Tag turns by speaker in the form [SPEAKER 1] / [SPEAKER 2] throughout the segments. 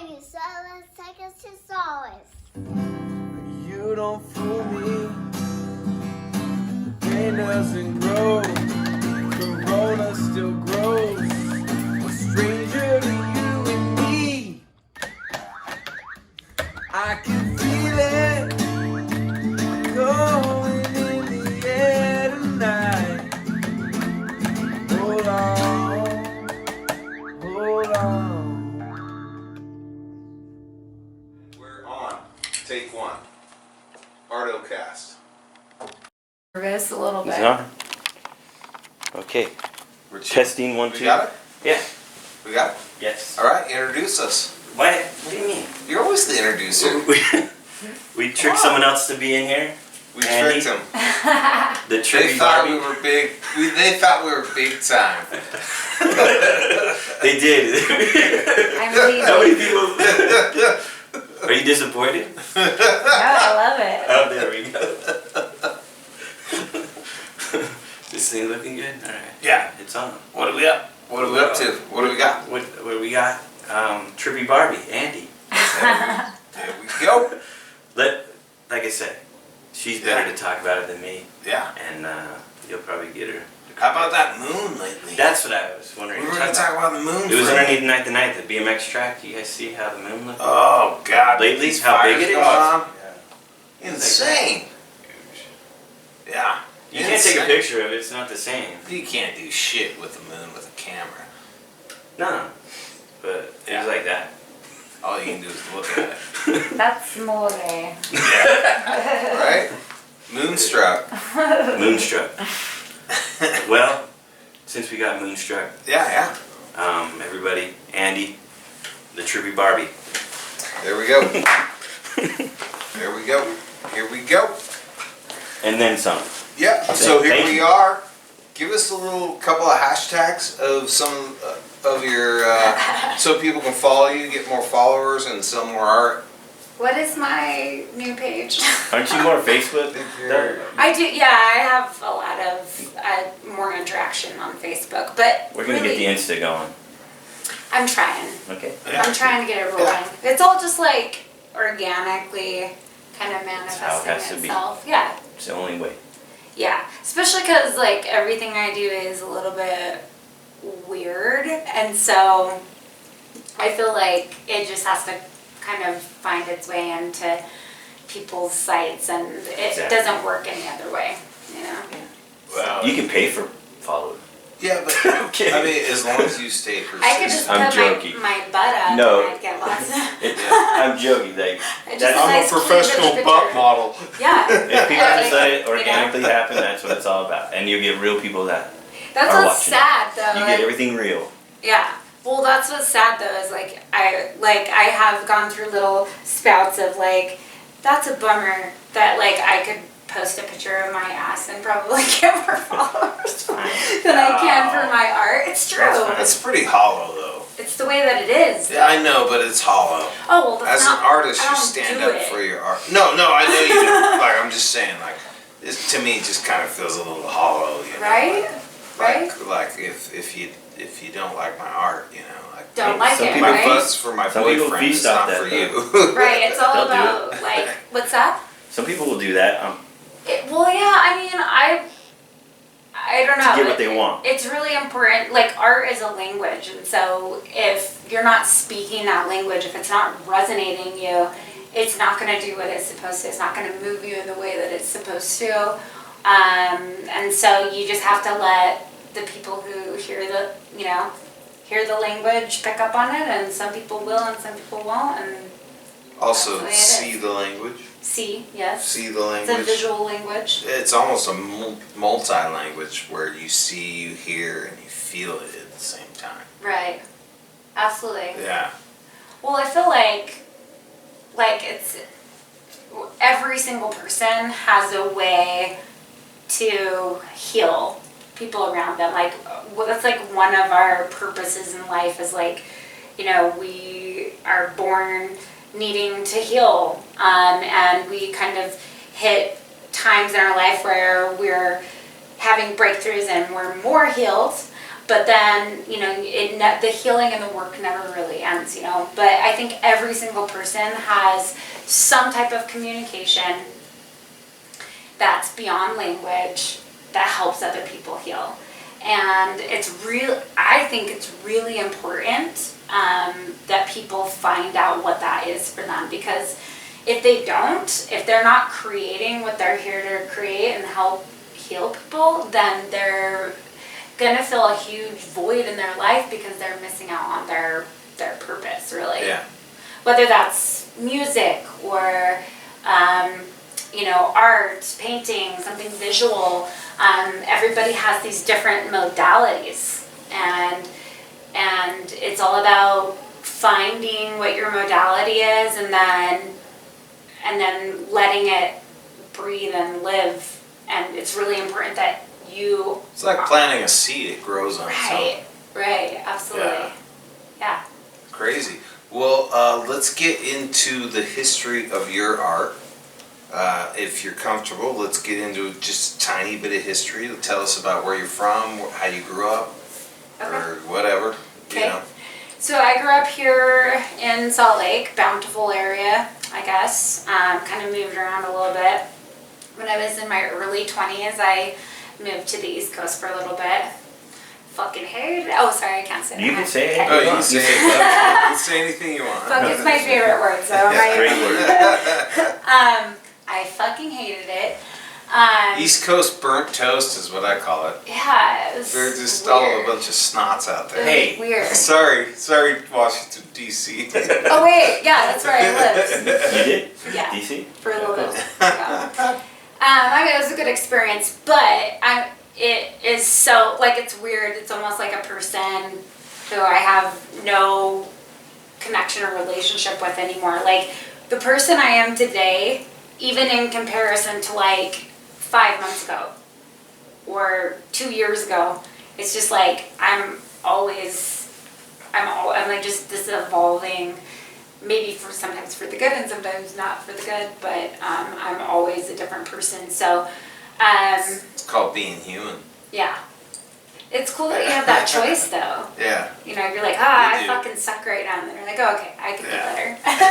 [SPEAKER 1] baby, so let's take us to solace.
[SPEAKER 2] You don't fool me. The pain doesn't grow. Corona still grows. A stranger to you and me. I can feel it going in the air tonight. Hold on, hold on.
[SPEAKER 3] We're on. Take one. Artocast.
[SPEAKER 4] Nervous a little bit.
[SPEAKER 5] Is it on? Okay.
[SPEAKER 3] We're
[SPEAKER 5] Testing 1, 2.
[SPEAKER 3] We got it?
[SPEAKER 5] Yeah.
[SPEAKER 3] We got it?
[SPEAKER 5] Yes.
[SPEAKER 3] Alright, introduce us.
[SPEAKER 5] What do you mean?
[SPEAKER 3] You're always the introducer.
[SPEAKER 5] We tricked someone else to be in here.
[SPEAKER 3] We
[SPEAKER 5] Andy?
[SPEAKER 3] tricked them.
[SPEAKER 5] The
[SPEAKER 3] They
[SPEAKER 5] tricky
[SPEAKER 3] thought
[SPEAKER 5] Barbie.
[SPEAKER 3] we were big. They thought we were big time.
[SPEAKER 5] They did. How many people? Are you disappointed?
[SPEAKER 4] No, I love it.
[SPEAKER 5] Oh, there we go. This thing looking good? Alright.
[SPEAKER 3] Yeah.
[SPEAKER 5] It's on.
[SPEAKER 3] What are we up? What are we up to? What do we got?
[SPEAKER 5] What do we got? Trippy Barbie, Andy.
[SPEAKER 3] There we go.
[SPEAKER 5] Like I said, she's better to talk about it than me.
[SPEAKER 3] Yeah.
[SPEAKER 5] And you'll probably get her.
[SPEAKER 3] How about that moon lately?
[SPEAKER 5] That's what I was wondering.
[SPEAKER 3] We were going to talk about the moon.
[SPEAKER 5] It was
[SPEAKER 3] for-
[SPEAKER 5] underneath Night the Night, the BMX track. You guys see how the moon looked?
[SPEAKER 3] Oh, God.
[SPEAKER 5] Lately,
[SPEAKER 3] These
[SPEAKER 5] how big
[SPEAKER 3] fires
[SPEAKER 5] it is?
[SPEAKER 3] going on. Insane. Yeah.
[SPEAKER 5] You can't take a picture of it, it's not the same.
[SPEAKER 3] You can't do shit with the moon with a camera.
[SPEAKER 5] No. But things like that.
[SPEAKER 3] All you can do is look at it.
[SPEAKER 4] That's more.
[SPEAKER 3] Yeah. Right? Moonstruck.
[SPEAKER 5] Moonstruck. Well, since we got Moonstruck,
[SPEAKER 3] Yeah.
[SPEAKER 5] everybody, Andy, the Trippy Barbie.
[SPEAKER 3] There we go. There we go. Here we go.
[SPEAKER 5] And then some.
[SPEAKER 3] Yep. So here
[SPEAKER 5] Thank
[SPEAKER 3] we
[SPEAKER 5] you.
[SPEAKER 3] are. Give us a little couple of hashtags of some of your, so people can follow you, get more followers, and sell more art.
[SPEAKER 4] What is my new page?
[SPEAKER 5] Aren't you more Facebook?
[SPEAKER 4] I do, yeah, I have a lot of more interaction on Facebook, but
[SPEAKER 5] We're going to
[SPEAKER 4] really,
[SPEAKER 5] get the Insta going.
[SPEAKER 4] I'm trying.
[SPEAKER 5] Okay.
[SPEAKER 3] Yeah.
[SPEAKER 4] I'm trying to get it rolling.
[SPEAKER 3] Yeah.
[SPEAKER 4] It's all just like organically kind of
[SPEAKER 5] That's how it
[SPEAKER 4] manifesting
[SPEAKER 5] has to be.
[SPEAKER 4] itself. Yeah.
[SPEAKER 5] It's the only way.
[SPEAKER 4] Yeah, especially because like everything I do is a little bit weird, and so I feel like it just has to kind of find its way into people's sites, and it
[SPEAKER 5] Exactly.
[SPEAKER 4] doesn't work any other way, you know.
[SPEAKER 3] Well,
[SPEAKER 5] You can pay for followers.
[SPEAKER 3] yeah, but
[SPEAKER 5] Okay.
[SPEAKER 3] I mean, as long as you stay persistent.
[SPEAKER 4] I could just
[SPEAKER 5] I'm
[SPEAKER 4] put
[SPEAKER 5] joking.
[SPEAKER 4] my butt up
[SPEAKER 5] No.
[SPEAKER 4] and I'd get lots of.
[SPEAKER 5] I'm joking. Like,
[SPEAKER 4] Just
[SPEAKER 5] that's,
[SPEAKER 4] a nice cleavage picture.
[SPEAKER 3] model.
[SPEAKER 4] Yeah.
[SPEAKER 5] if people
[SPEAKER 4] Like,
[SPEAKER 5] just let it
[SPEAKER 4] you know.
[SPEAKER 5] organically happen, that's what it's all about. And you get real people that
[SPEAKER 4] That's
[SPEAKER 5] are
[SPEAKER 4] what's
[SPEAKER 5] watching.
[SPEAKER 4] sad though.
[SPEAKER 5] You
[SPEAKER 4] like-
[SPEAKER 5] get everything real.
[SPEAKER 4] Yeah. Well, that's what's sad though is I have gone through little spouts of like, that's a bummer that like I could post a picture of my ass and probably get more followers than I can for my art. It's true.
[SPEAKER 3] It's pretty hollow, though.
[SPEAKER 4] It's the way that it is.
[SPEAKER 3] Yeah, I know, but it's hollow.
[SPEAKER 4] Oh well, that's
[SPEAKER 3] As
[SPEAKER 4] not.
[SPEAKER 3] an artist,
[SPEAKER 4] I
[SPEAKER 3] you
[SPEAKER 4] don't
[SPEAKER 3] stand
[SPEAKER 4] do
[SPEAKER 3] up
[SPEAKER 4] it.
[SPEAKER 3] for your art. No, I know you do. Like, I'm just saying, like, to me, it just kind of feels a little hollow, you know?
[SPEAKER 4] Right? Right?
[SPEAKER 3] Like if you don't like my art, you know, like.
[SPEAKER 4] Don't like
[SPEAKER 5] Some
[SPEAKER 4] it,
[SPEAKER 5] people
[SPEAKER 4] right?
[SPEAKER 3] That's for my
[SPEAKER 5] Some people
[SPEAKER 3] boyfriend. It's
[SPEAKER 5] feast off
[SPEAKER 3] not
[SPEAKER 5] that,
[SPEAKER 3] for
[SPEAKER 5] though.
[SPEAKER 3] you.
[SPEAKER 4] Right. It's all
[SPEAKER 5] They'll do
[SPEAKER 4] about like what's that?
[SPEAKER 5] Some people will do that
[SPEAKER 4] Well, yeah. I mean, I don't know.
[SPEAKER 5] to get what they want.
[SPEAKER 4] It's really important. Like art is a language, and so if you're not speaking that language, if it's not resonating you, it's not going to do what it's supposed to. It's not going to move you in the way that it's supposed to. And so you just have to let the people who hear the language pick up on it, and some people will, and some people won't, and
[SPEAKER 3] Also,
[SPEAKER 4] That's the way it
[SPEAKER 3] see
[SPEAKER 4] is.
[SPEAKER 3] the language.
[SPEAKER 4] see, yes,
[SPEAKER 3] See the
[SPEAKER 4] it's a
[SPEAKER 3] language.
[SPEAKER 4] visual language.
[SPEAKER 3] It's almost a multi-language where you see, you hear, and you feel it at the same time.
[SPEAKER 4] Right. Absolutely.
[SPEAKER 3] Yeah.
[SPEAKER 4] Well, I feel like it's every single person has a way to heal people around them. Like, well, that's like one of our purposes in life is like, you know, we are born needing to heal, and we kind of hit times in our life where we're having breakthroughs and we're more healed. But then, the healing and the work never really ends, But I think every single person has some type of communication that's beyond language that helps other people heal. And I think it's really important that people find out what that is for them, because if they're not creating what they're here to create and help heal people, then they're gonna feel a huge void in their life because they're missing out on their purpose, really.
[SPEAKER 3] Yeah.
[SPEAKER 4] Whether that's music or art, painting, something visual. Everybody has these different modalities, and it's all about finding what your modality is, and then letting it breathe and live. And it's really important that you.
[SPEAKER 3] It's like planting a seed; it grows on its own.
[SPEAKER 4] Right, absolutely. Yeah.
[SPEAKER 3] Crazy. Well, let's get into the history of your art. If you're comfortable, let's get into just a tiny bit of history. Tell us about where you're from, how you grew up, or whatever.
[SPEAKER 4] Okay. So I grew up here in Salt Lake, Bountiful area, I guess. Kind of moved around a little bit. When I was in my early 20s, I moved to the East Coast for a little bit. Fucking hated it. Oh, sorry, I can't say that.
[SPEAKER 5] You can say it.
[SPEAKER 3] Oh, you can say it. You can say anything you want.
[SPEAKER 4] Fuck is my favorite word, so
[SPEAKER 5] Great word.
[SPEAKER 4] I fucking hated it.
[SPEAKER 3] East Coast burnt toast is what I call it.
[SPEAKER 4] Yeah, it was
[SPEAKER 3] They're just
[SPEAKER 4] weird.
[SPEAKER 3] all a bunch of snots out there.
[SPEAKER 4] It was weird.
[SPEAKER 3] Sorry, Washington D.C.
[SPEAKER 4] Oh wait, yeah, that's where I lived.
[SPEAKER 5] You did?
[SPEAKER 4] Yeah.
[SPEAKER 5] DC?
[SPEAKER 4] For a little bit. Yeah. It was a good experience, but it is so, it's weird. It's almost like a person who I have no connection or relationship with anymore. Like, the person I am today, even in comparison to 5 months ago or 2 years ago, it's just I'm just this evolving, maybe sometimes for the good and sometimes not for the good, but I'm always a different person. So
[SPEAKER 3] It's called being human.
[SPEAKER 4] yeah, it's cool that you have that choice though.
[SPEAKER 3] Yeah.
[SPEAKER 4] You're like,
[SPEAKER 3] You
[SPEAKER 4] I
[SPEAKER 3] do.
[SPEAKER 4] fucking suck right now, and then you're like, oh, okay, I can
[SPEAKER 3] Yeah.
[SPEAKER 4] do better.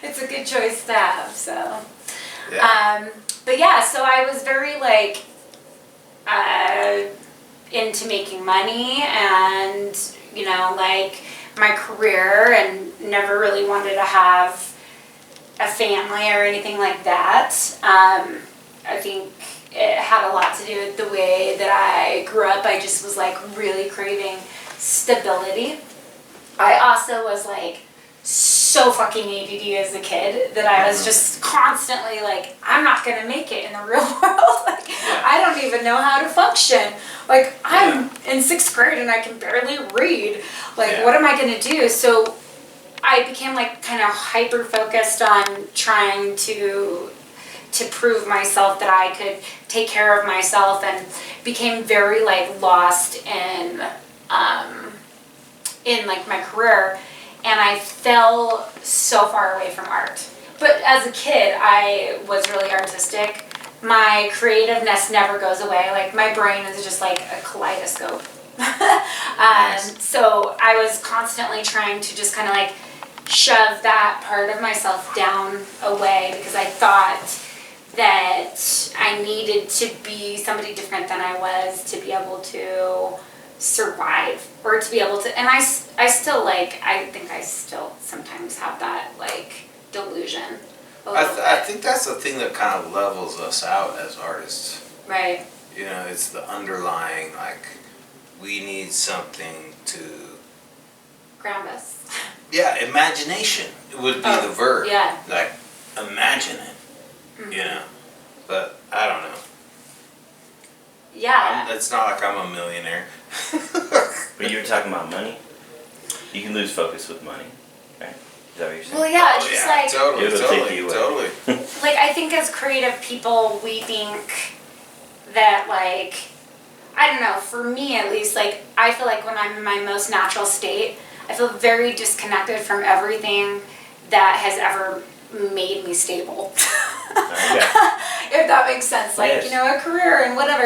[SPEAKER 4] It's a good choice to have. So
[SPEAKER 3] Yeah.
[SPEAKER 4] but yeah, so I was very into making money and my career, and never really wanted to have a family or anything like that. I think it had a lot to do with the way that I grew up. I just was really craving stability. I also was so fucking ADD as a kid that I was just constantly I'm not gonna make it in the real world. I don't even know how to function. I'm in 6th grade and I can barely read. What am I gonna do? So I became kind of hyper focused on trying to prove myself that I could take care of myself, and became very lost in my career. And I fell so far away from art. But as a kid, I was really artistic. My creativeness never goes away. My brain is just a kaleidoscope.
[SPEAKER 3] Nice.
[SPEAKER 4] So I was constantly trying to just kind of shove that part of myself down away, because I thought that I needed to be somebody different than I was to be able to survive, or to be able to, and I still I think I still sometimes have that delusion a little
[SPEAKER 3] I
[SPEAKER 4] bit.
[SPEAKER 3] think that's the thing that kind of levels us out as artists.
[SPEAKER 4] Right.
[SPEAKER 3] It's the underlying, we need something to,
[SPEAKER 4] Ground us.
[SPEAKER 3] yeah, imagination would be the verb.
[SPEAKER 4] Yeah.
[SPEAKER 3] Imagine it, but I don't know.
[SPEAKER 4] Yeah.
[SPEAKER 3] It's not like I'm a millionaire.
[SPEAKER 5] But you were talking about money? You can lose focus with money, right? Is that what you're saying?
[SPEAKER 4] Well, yeah,
[SPEAKER 3] Oh,
[SPEAKER 4] just
[SPEAKER 3] yeah, totally,
[SPEAKER 5] It'll take you away.
[SPEAKER 3] totally.
[SPEAKER 4] I think as creative people, we think that I don't know, for me at least, I feel when I'm in my most natural state, I feel very disconnected from everything that has ever made me stable.
[SPEAKER 5] Okay.
[SPEAKER 4] If that makes sense.
[SPEAKER 5] Yes.
[SPEAKER 4] A career and whatever.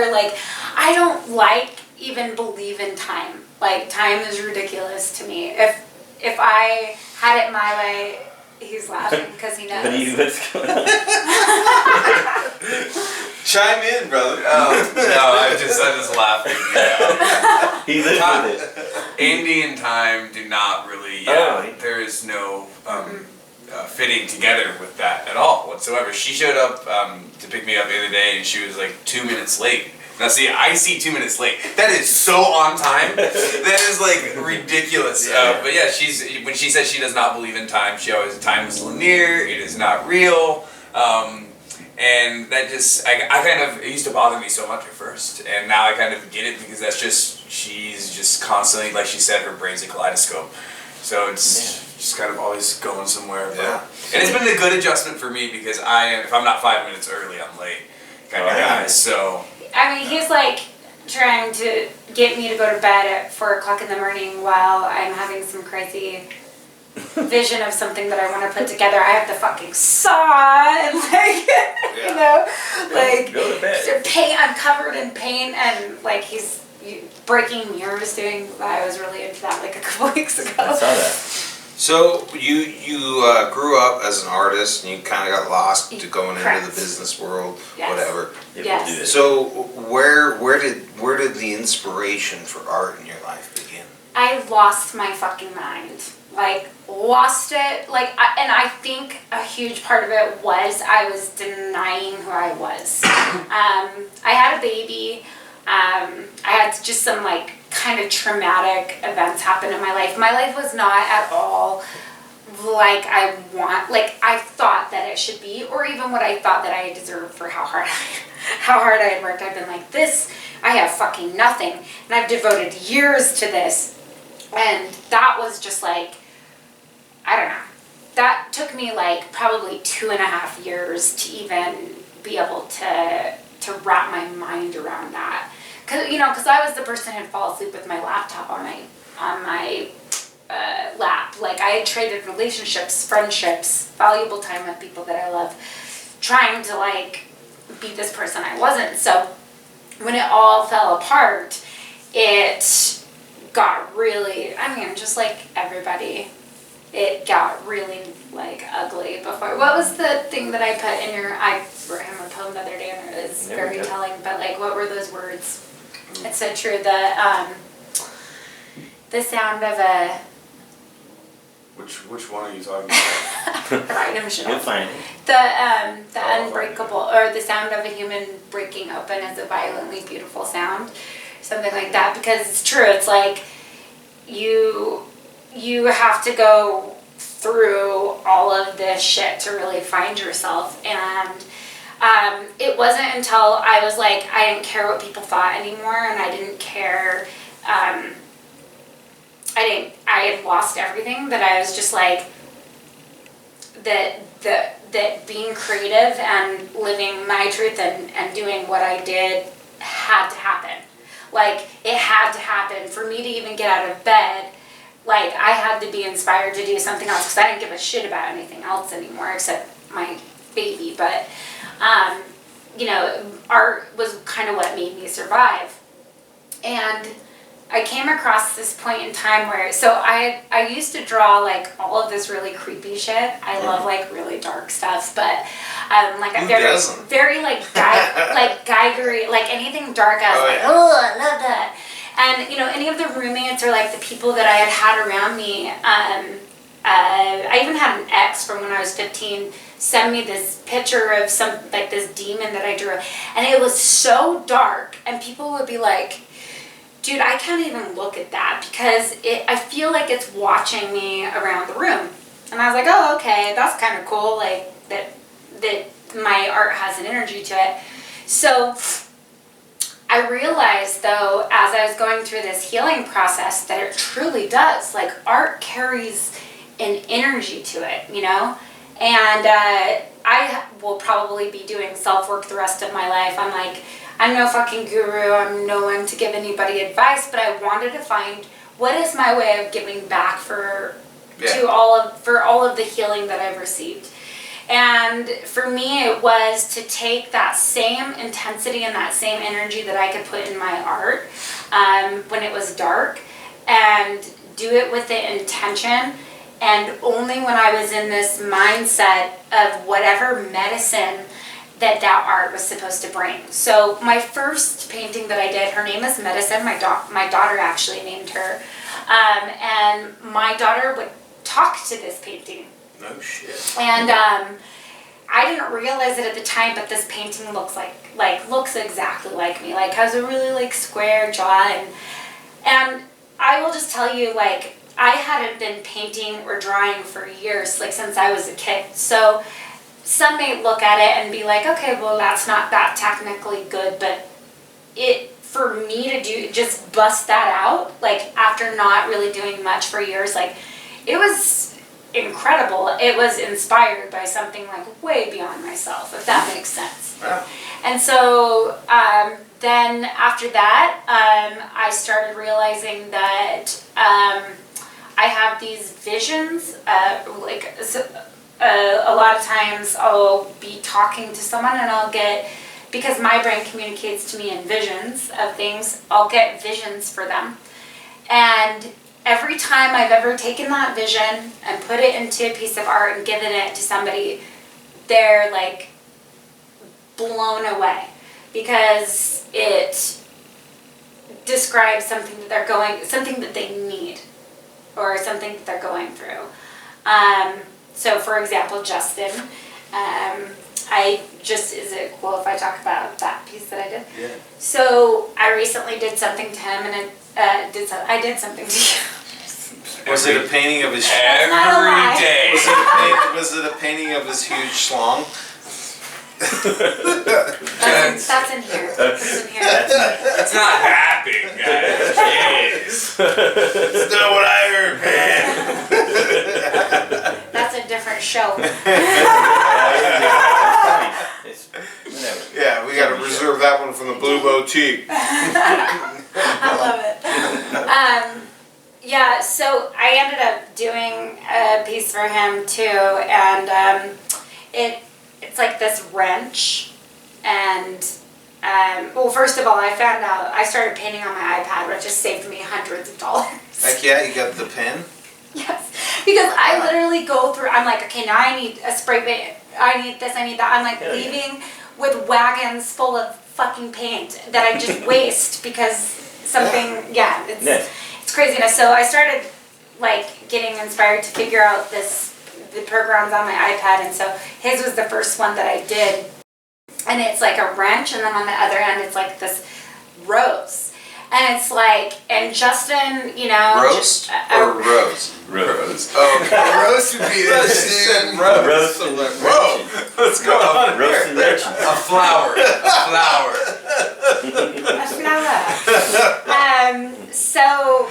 [SPEAKER 4] I don't like even believe in time. Like, time is ridiculous to me. If I had it my way, he's laughing because he knows.
[SPEAKER 5] What's going on?
[SPEAKER 3] Chime in, brother.
[SPEAKER 6] No, I'm just laughing. Yeah.
[SPEAKER 5] He lives with it.
[SPEAKER 6] Andy and time do not really. There is no fitting together with that at all whatsoever. She showed up to pick me up the other day, and she was like 2 minutes late. Now, see, I see 2 minutes late. That is so on time. That is like ridiculous. But yeah, when she says she does not believe in time, she always time is linear. It is not real. And that just, it used to bother me so much at first, and now I kind of get it because she's just constantly, like she said, her brain's a kaleidoscope. So it's just kind of always going somewhere.
[SPEAKER 3] Yeah.
[SPEAKER 6] And it's been a good adjustment for me because if I'm not 5 minutes early, I'm late kind of guy. So.
[SPEAKER 4] I mean, he's like trying to get me to go to bed at 4 o'clock in the morning while I'm having some crazy vision of something that I want to put together. I have the fucking saw and you know, like
[SPEAKER 5] Go to bed.
[SPEAKER 4] paint. I'm covered in paint and like he's breaking mirrors doing that. I was really into that like a couple weeks ago.
[SPEAKER 5] I saw that.
[SPEAKER 3] So you grew up as an artist and you kind of got lost to going into the business world, whatever.
[SPEAKER 4] Yes.
[SPEAKER 3] So where did the inspiration for art in your life begin?
[SPEAKER 4] I lost my fucking mind. Like, lost it. Like, and I think a huge part of it was I was denying who I was. I had a baby. I had just some, like, kind of traumatic events happen in my life. My life was not at all like I thought that it should be, or even what I thought that I deserved for how hard I had worked. I've been like, I have fucking nothing. And I've devoted years to this. And that was just like, I don't know. That took me like probably 2.5 years to even be able to wrap my mind around that. Cause I was the person who'd fall asleep with my laptop on my lap. Like I had traded relationships, friendships, valuable time with people that I love, trying to like be this person I wasn't. So when it all fell apart, it got really, just like everybody, it got really like ugly before. What was the thing that I put in I wrote him a poem the other day and it was very telling, but like what were those words? It's so true. The sound of a...
[SPEAKER 6] Which one are you talking about?
[SPEAKER 5] You'll find it.
[SPEAKER 4] The unbreakable, or the sound of a human breaking open is a violently beautiful sound. Something like that, because it's true. It's like you have to go through all of this shit to really find yourself. And it wasn't until I was like, I didn't care what people thought anymore, and I didn't care. I had lost everything, that I was just like, that being creative and living my truth and doing what I did had to happen. Like, it had to happen for me to even get out of bed. Like, I had to be inspired to do something else because I didn't give a shit about anything else anymore except my baby. But, art was kind of what made me survive. And I came across this point in time where, so I used to draw like all of this really creepy shit. I love like really dark stuff, but like I'm very like Geigery, like anything dark. I was I love that. And any of the roommates or like the people that I had around me, I even had an ex from when I was 15 send me this picture of some like this demon that I drew, and it was so dark, and people would be like, dude, I can't even look at that because I feel like it's watching me around the room. And I was like, oh, okay, that's kind of cool, like that my art has an energy to it. So I realized, though, as I was going through this healing process, that it truly does. Like, art carries an energy to it, And I will probably be doing self-work the rest of my life. I'm no fucking guru, I'm no one to give anybody advice, but I wanted to find what is my way of giving back for all of the healing that I've received. And for me, it was to take that same intensity and that same energy that I could put in my art when it was dark, and do it with the intention, and only when I was in this mindset of whatever medicine that art was supposed to bring. So my first painting that I did, her name is Medicine. My daughter actually named her. And my daughter would talk to this painting.
[SPEAKER 3] No shit.
[SPEAKER 4] And I didn't realize it at the time, but this painting looks looks exactly like me. Like, has a really like square jaw, and I will just tell you, like, I hadn't been painting or drawing for years, like since I was a kid. So some may look at it and be like, okay, well, that's not that technically good, but for me to do, just bust that out, like after not really doing much for years, like it was incredible. It was inspired by something like way beyond myself, if that makes sense.
[SPEAKER 3] Wow.
[SPEAKER 4] And so then after that, I started realizing that I have these visions, a lot of times I'll be talking to someone and I'll get, because my brain communicates to me in visions of things, I'll get visions for them. And every time I've ever taken that vision and put it into a piece of art and given it to somebody, they're like blown away, because it describes something that something that they need, or something that they're going through. So for example, Justin, is it cool if I talk about that piece that I did?
[SPEAKER 3] Yeah.
[SPEAKER 4] So I recently did something to him, and I did something to you.
[SPEAKER 3] Was it a painting of his?
[SPEAKER 6] Every day.
[SPEAKER 3] Was it a painting of his huge schlong?
[SPEAKER 4] That's in here. That's in here.
[SPEAKER 6] It's not that big, guys. Jeez.
[SPEAKER 3] That's not what I heard, man.
[SPEAKER 4] That's a different show.
[SPEAKER 3] Yeah, we got to reserve that one from the Blue Boutique.
[SPEAKER 4] I love it. Yeah, so I ended up doing a piece for him too, and it's like this wrench, and well, first of all, I found out I started painting on my iPad, which just saved me hundreds of dollars.
[SPEAKER 3] Heck yeah, you got the pen?
[SPEAKER 4] Yes, because I literally go through, I'm like, okay, now I need a spray paint, I need this, I need that. I'm like leaving with wagons full of fucking paint that I just waste because something, it's craziness. So I started like getting inspired to figure out the programs on my iPad, and so his was the first one that I did. And it's like a wrench, and then on the other end it's like this rose. And it's like, and Justin, you know...
[SPEAKER 3] Roast or rose?
[SPEAKER 5] Rose.
[SPEAKER 3] Oh,
[SPEAKER 6] Roast would be interesting.
[SPEAKER 5] Roast and
[SPEAKER 6] Whoa, what's going on
[SPEAKER 5] Roast and
[SPEAKER 6] here?
[SPEAKER 5] rich.
[SPEAKER 6] A flower.
[SPEAKER 4] A flower. So,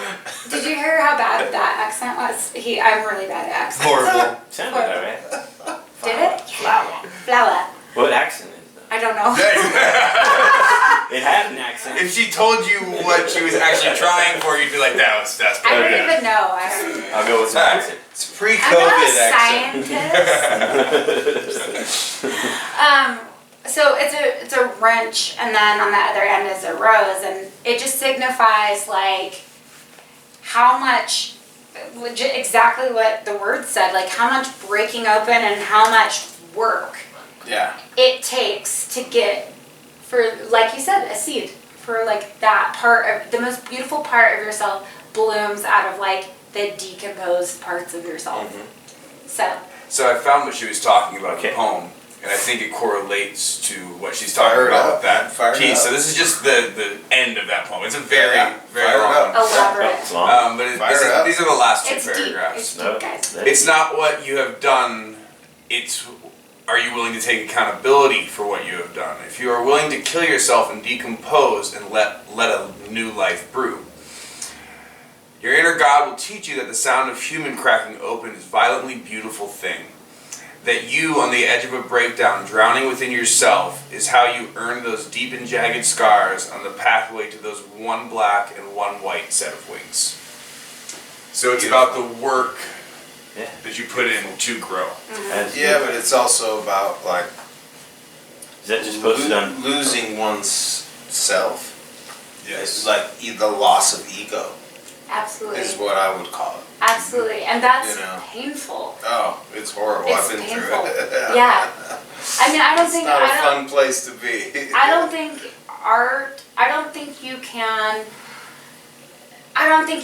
[SPEAKER 4] did you hear how bad that accent was? I'm really bad at accents.
[SPEAKER 3] horrible.
[SPEAKER 5] Sounded about right.
[SPEAKER 4] Did it?
[SPEAKER 5] Flower.
[SPEAKER 4] Flower.
[SPEAKER 5] What accent is that?
[SPEAKER 4] I don't know.
[SPEAKER 5] It had an accent.
[SPEAKER 6] If she told you what she was actually trying for, you'd be like, that's
[SPEAKER 4] I
[SPEAKER 6] perfect.
[SPEAKER 4] don't
[SPEAKER 5] Okay.
[SPEAKER 4] even know.
[SPEAKER 5] I'll go with some accent.
[SPEAKER 3] It's
[SPEAKER 4] I'm
[SPEAKER 3] pre-COVID
[SPEAKER 4] not a
[SPEAKER 3] accent.
[SPEAKER 4] scientist. So it's a wrench, and then on the other end is a rose, and it just signifies like how much, exactly what the word said, like how much breaking open and how much work
[SPEAKER 3] Yeah.
[SPEAKER 4] it takes to get, for, like you said, a seed, for like that part of, the most beautiful part of yourself blooms out of like the decomposed parts of yourself.
[SPEAKER 6] So I found what she was talking about in
[SPEAKER 5] Okay.
[SPEAKER 6] the poem, and I think it correlates to what she's talking
[SPEAKER 3] Fire it
[SPEAKER 6] about
[SPEAKER 3] up.
[SPEAKER 6] with that
[SPEAKER 3] Fire it
[SPEAKER 6] piece.
[SPEAKER 3] up.
[SPEAKER 6] So this is just the end of that poem. It's a very,
[SPEAKER 3] Yeah.
[SPEAKER 6] very
[SPEAKER 3] Fire it
[SPEAKER 6] long.
[SPEAKER 3] up.
[SPEAKER 4] Elaborate.
[SPEAKER 5] It's long.
[SPEAKER 6] But
[SPEAKER 3] Fire it up.
[SPEAKER 6] these are the last two
[SPEAKER 4] It's deep.
[SPEAKER 6] paragraphs.
[SPEAKER 4] It's deep, guys.
[SPEAKER 6] It's not what you have done, it's are you willing to take accountability for what you have done? If you are willing to kill yourself and decompose and let a new life brew. Your inner God will teach you that the sound of human cracking open is a violently beautiful thing. That you, on the edge of a breakdown, drowning within yourself, is how you earn those deep and jagged scars on the pathway to those one black and one white set of wings. So it's about the work that you put in to grow.
[SPEAKER 3] Yeah, but it's also about like
[SPEAKER 5] Is that just posted on?
[SPEAKER 3] losing one's self.
[SPEAKER 6] Yes.
[SPEAKER 3] It's like the loss of ego
[SPEAKER 4] Absolutely.
[SPEAKER 3] is what I would call it.
[SPEAKER 4] Absolutely. And that's
[SPEAKER 3] You know.
[SPEAKER 4] painful.
[SPEAKER 3] Oh, it's horrible.
[SPEAKER 4] It's
[SPEAKER 3] I've been
[SPEAKER 4] painful.
[SPEAKER 3] through it.
[SPEAKER 4] Yeah. I mean, I don't
[SPEAKER 3] It's
[SPEAKER 4] think
[SPEAKER 3] not a
[SPEAKER 4] I don't
[SPEAKER 3] fun place to be.
[SPEAKER 4] I don't think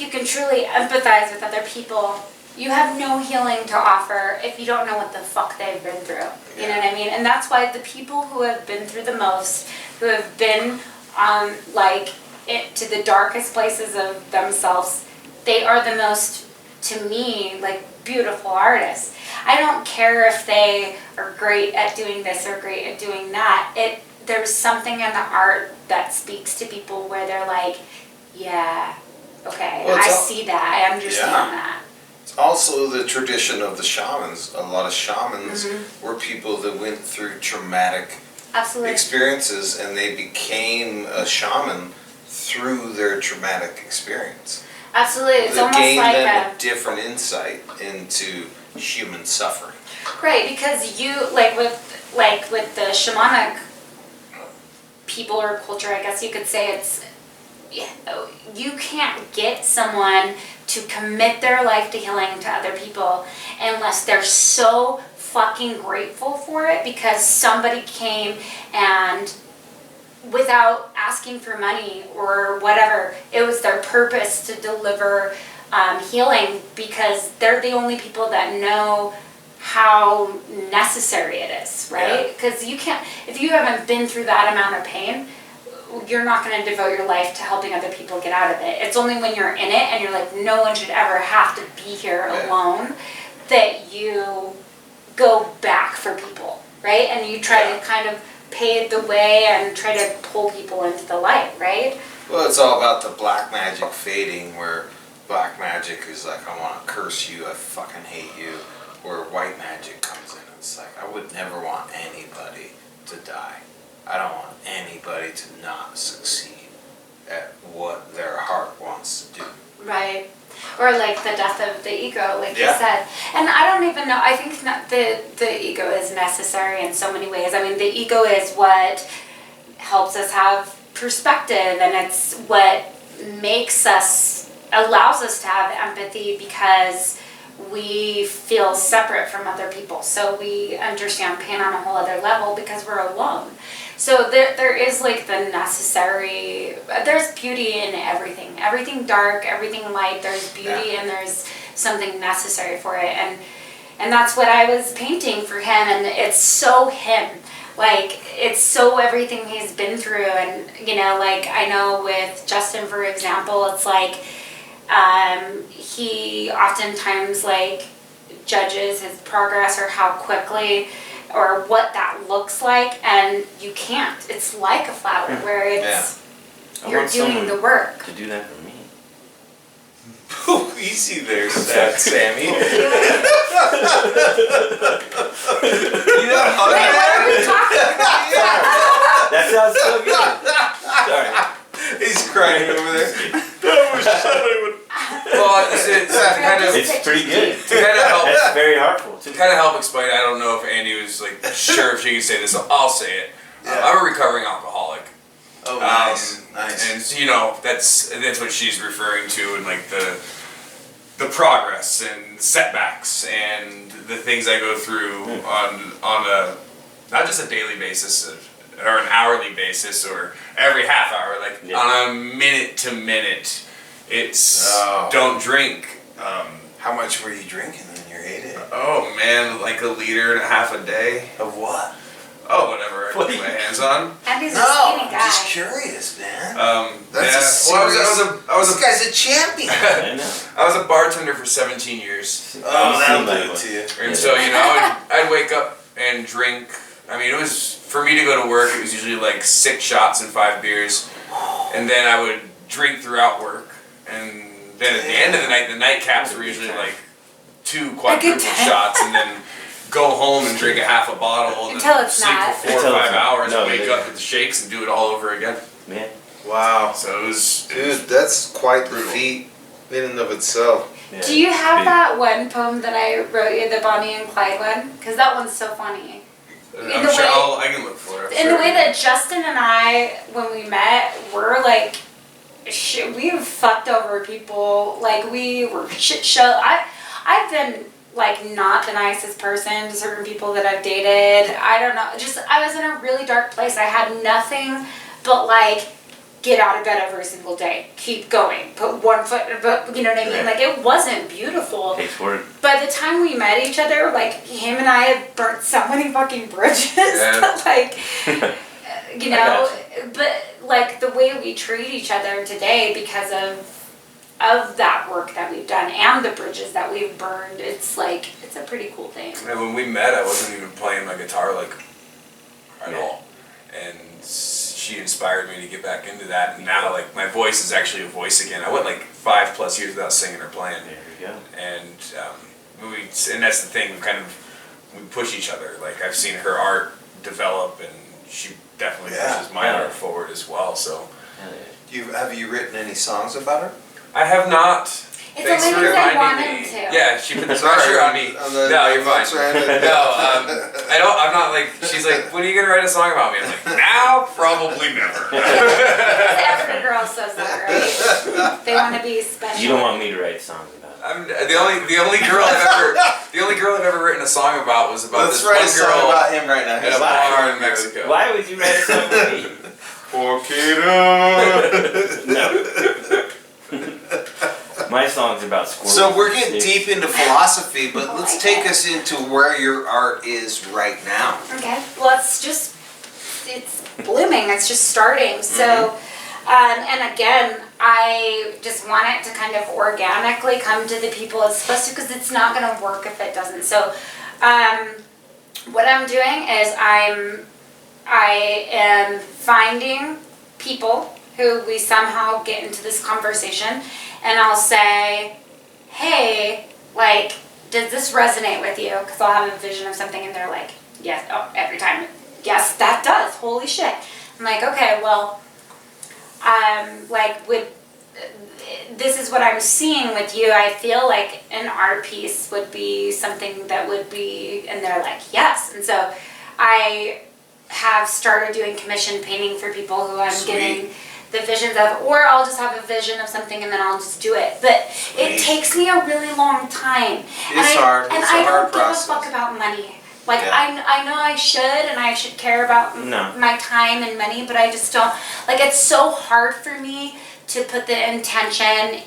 [SPEAKER 4] you can truly empathize with other people. You have no healing to offer if you don't know what the fuck they've been through. You know what I mean? And that's why the people who have been through the most, who have been to the darkest places of themselves, they are the most, to me, like beautiful artists. I don't care if they are great at doing this or great at doing that. There's something in the art that speaks to people where they're like, yeah, okay,
[SPEAKER 3] Well,
[SPEAKER 4] I see that, I understand that.
[SPEAKER 3] It's also the tradition of the shamans. A lot of shamans were people that went through traumatic
[SPEAKER 4] Absolutely.
[SPEAKER 3] experiences and they became a shaman through their traumatic experience.
[SPEAKER 4] Absolutely. It's
[SPEAKER 3] That
[SPEAKER 4] almost
[SPEAKER 3] gave
[SPEAKER 4] like
[SPEAKER 3] them a different insight into human suffering.
[SPEAKER 4] right, because you like with the shamanic people or culture, I guess you could say it's you can't get someone to commit their life to healing to other people unless they're so fucking grateful for it because somebody came and without asking for money or whatever, it was their purpose to deliver healing because they're the only people that know how necessary it is, right? Because you can't, if you haven't been through that amount of pain, you're not going to devote your life to helping other people get out of it. It's only when you're in it and you're like, no one should ever have to be here alone, that you go back for people, right? And you try to kind of pave the way and try to pull people into the light, right?
[SPEAKER 3] Well, it's all about the black magic fading, where black magic is like, I want to curse you, I fucking hate you. Where white magic comes in, it's like, I would never want anybody to die. I don't want anybody to not succeed at what their heart wants to do.
[SPEAKER 4] Right. Or like the death of the ego, like you said. And I don't even know, I think not the ego is necessary in so many ways. I mean, the ego is what helps us have perspective, and it's what allows us to have empathy because we feel separate from other people. So we understand pain on a whole other level because we're alone. So there is like the necessary, there's beauty in everything. Everything dark, everything light, there's beauty and there's something necessary for it. And that's what I was painting for him, and it's so him. Like, it's so everything he's been through. And, you know, like I know with Justin, for example, it's like, he oftentimes like judges his progress or how quickly or what that looks like, and you can't. It's like a flower where it's you're doing the work.
[SPEAKER 5] To do that for me.
[SPEAKER 3] Oh, easy there, sad Sammy. You know,
[SPEAKER 4] Wait, what are we talking about?
[SPEAKER 5] That sounds so good. Sorry.
[SPEAKER 3] he's crying over there.
[SPEAKER 6] Well,
[SPEAKER 5] It's pretty good.
[SPEAKER 6] to kind of help.
[SPEAKER 5] That's very heartful.
[SPEAKER 6] To kind of help explain, I don't know if Andy was like sure if she could say this. So I'll say it. I'm a recovering alcoholic.
[SPEAKER 3] Oh, nice, nice.
[SPEAKER 6] And so, you know, that's what she's referring to, and like the progress and setbacks and the things I go through on a not just a daily basis or an hourly basis or every half hour, like on a minute to minute. It's don't drink.
[SPEAKER 3] How much were you drinking in your heyday?
[SPEAKER 6] Oh man, like 1.5 liters a day.
[SPEAKER 3] Of what?
[SPEAKER 6] Oh, whatever I can get my hands on.
[SPEAKER 4] Andy's a
[SPEAKER 3] No,
[SPEAKER 4] skinny
[SPEAKER 3] I'm
[SPEAKER 4] guy.
[SPEAKER 3] just curious, man.
[SPEAKER 6] That's
[SPEAKER 3] a
[SPEAKER 6] well,
[SPEAKER 3] serious. This guy's a champion.
[SPEAKER 5] I know.
[SPEAKER 6] I was a bartender for 17 years.
[SPEAKER 3] Oh, that'll
[SPEAKER 5] seemed
[SPEAKER 3] do
[SPEAKER 5] like
[SPEAKER 3] it to you.
[SPEAKER 6] And so, you know, I'd wake up and drink. I mean, it was, for me to go to work, it was usually like 6 shots and 5 beers. And then I would drink throughout work. And then at the end of the night, the nightcaps were usually like 2 quadruple shots. And then go home and drink a half a bottle. And
[SPEAKER 4] Until
[SPEAKER 6] then
[SPEAKER 4] it's
[SPEAKER 6] sleep
[SPEAKER 4] not.
[SPEAKER 6] for 4 or
[SPEAKER 5] Until
[SPEAKER 6] 5
[SPEAKER 5] it's not.
[SPEAKER 6] hours,
[SPEAKER 5] No,
[SPEAKER 6] wake
[SPEAKER 5] it
[SPEAKER 6] up with the shakes and do it all over again.
[SPEAKER 5] Man.
[SPEAKER 3] Wow.
[SPEAKER 6] So it was
[SPEAKER 3] Dude, that's quite the
[SPEAKER 6] brutal.
[SPEAKER 3] feat in and of itself.
[SPEAKER 5] Yeah,
[SPEAKER 4] Do you have
[SPEAKER 5] big.
[SPEAKER 4] that one poem that I wrote you, the Bonnie and Clyde one? Because that one's so funny.
[SPEAKER 6] I'm
[SPEAKER 4] the
[SPEAKER 6] sure
[SPEAKER 4] way-
[SPEAKER 6] I can look for it.
[SPEAKER 4] In the way that Justin and I, when we met, we're like, we've fucked over people. Like, we were shit show. I've been like not the nicest person to certain people that I've dated. I don't know. Just I was in a really dark place. I had nothing but like get out of bed every single day, keep going, put one foot, but you know what I mean?
[SPEAKER 5] Right.
[SPEAKER 4] Like it wasn't beautiful.
[SPEAKER 5] Takes work.
[SPEAKER 4] By the time we met each other, like him and I had burnt so many fucking bridges.
[SPEAKER 6] Yeah.
[SPEAKER 4] That, like, you
[SPEAKER 5] I
[SPEAKER 4] know,
[SPEAKER 5] got
[SPEAKER 4] but like the way we treat each other today because of that work that we've done and the bridges that we've burned, it's like it's a pretty cool thing.
[SPEAKER 6] And when we met, I wasn't even playing my guitar like at
[SPEAKER 5] Yeah.
[SPEAKER 6] all, and she inspired me to get back into that. And now, like my voice is actually a voice again. I went like 5+ years without singing or playing,
[SPEAKER 5] There we go.
[SPEAKER 6] and that's the thing. We push each other. Like I've seen her art develop, and she definitely pushes my
[SPEAKER 5] Yeah.
[SPEAKER 6] art forward as well. So
[SPEAKER 5] Hell yeah.
[SPEAKER 3] Have you written any songs about her?
[SPEAKER 6] I have not.
[SPEAKER 4] It's
[SPEAKER 6] Thanks
[SPEAKER 4] only
[SPEAKER 6] for
[SPEAKER 4] because I
[SPEAKER 6] reminding
[SPEAKER 4] want
[SPEAKER 6] me.
[SPEAKER 4] him to.
[SPEAKER 6] Yeah, she put the pressure on me. No, you're fine. I'm not like, she's like, when are you gonna write a song about me? I'm like, now? Probably never.
[SPEAKER 4] Every girl says that, right? They want to be special.
[SPEAKER 5] You don't want me to write songs about it.
[SPEAKER 6] I'm, the only girl I've ever written a song about was about
[SPEAKER 3] Let's
[SPEAKER 6] this
[SPEAKER 3] write a
[SPEAKER 6] one
[SPEAKER 3] song
[SPEAKER 6] girl
[SPEAKER 3] about him right now.
[SPEAKER 6] in a bar in Mexico.
[SPEAKER 5] Why would you write a song about me? No. My song's about squirrels.
[SPEAKER 3] So we're getting
[SPEAKER 5] and sticks.
[SPEAKER 3] deep into philosophy, but
[SPEAKER 4] I
[SPEAKER 3] let's
[SPEAKER 4] like
[SPEAKER 3] take
[SPEAKER 4] it.
[SPEAKER 3] us into where your art is right now.
[SPEAKER 4] Okay, well, it's blooming, it's just starting. So, and again, I just want it to kind of organically come to the people it's supposed to, because it's not going to work if it doesn't. So, what I'm doing is I am finding people who we somehow get into this conversation, and I'll say, hey, like, does this resonate with you? Because I'll have a vision of something and they're like, yes, oh, every time, yes, that does, holy shit. I'm like, okay, well, like, this is what I'm seeing with you. I feel like an art piece would be something that would be, and they're like, yes. And so I have started doing commission painting for people who I'm
[SPEAKER 3] Sweet.
[SPEAKER 4] getting the visions of, or I'll just have a vision of something and then I'll just do it. But it takes me a really long time.
[SPEAKER 3] It's hard.
[SPEAKER 4] And
[SPEAKER 3] It's
[SPEAKER 4] I
[SPEAKER 3] a hard
[SPEAKER 4] don't give
[SPEAKER 3] process.
[SPEAKER 4] a fuck about money. Like,
[SPEAKER 3] Yeah.
[SPEAKER 4] I know I should, and I should care about
[SPEAKER 5] No.
[SPEAKER 4] my time and money, but I just don't. Like, it's so hard for me to put the intention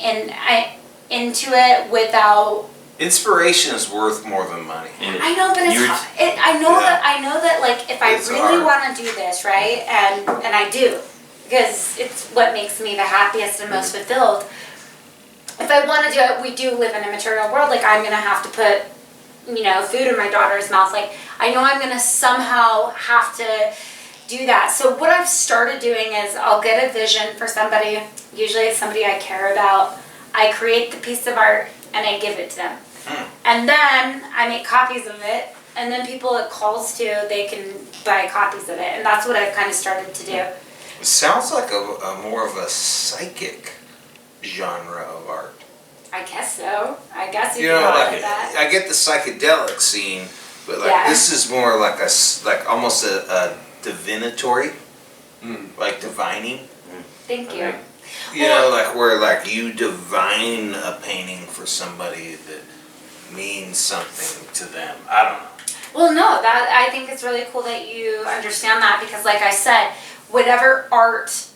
[SPEAKER 4] into it without.
[SPEAKER 3] Inspiration is worth more than money.
[SPEAKER 5] And
[SPEAKER 4] I know, but it's.
[SPEAKER 5] You're-
[SPEAKER 4] I know that like if I
[SPEAKER 3] It's
[SPEAKER 4] really
[SPEAKER 3] hard.
[SPEAKER 4] want to do this, right, and I do, because it's what makes me the happiest and most fulfilled. If I want to do it, we do live in a material world. Like, I'm gonna have to put, food in my daughter's mouth. Like, I know I'm gonna somehow have to do that. So what I've started doing is I'll get a vision for somebody. Usually it's somebody I care about. I create the piece of art and I give it to them. And then I make copies of it, and then people it calls to, they can buy copies of it. And that's what I've kind of started to do.
[SPEAKER 3] It sounds like a more of a psychic genre of art.
[SPEAKER 4] I guess so. I guess you
[SPEAKER 3] You
[SPEAKER 4] can
[SPEAKER 3] know,
[SPEAKER 4] call it
[SPEAKER 3] like
[SPEAKER 4] that.
[SPEAKER 3] I get the psychedelic scene, but like
[SPEAKER 4] Yeah.
[SPEAKER 3] this is more like almost a divinatory, like divining.
[SPEAKER 4] Thank you.
[SPEAKER 5] Okay.
[SPEAKER 3] You know, like where like you divine a painting for somebody that means something to them. I don't know.
[SPEAKER 4] Well, no, that I think it's really cool that you understand that, because, like I said, whatever art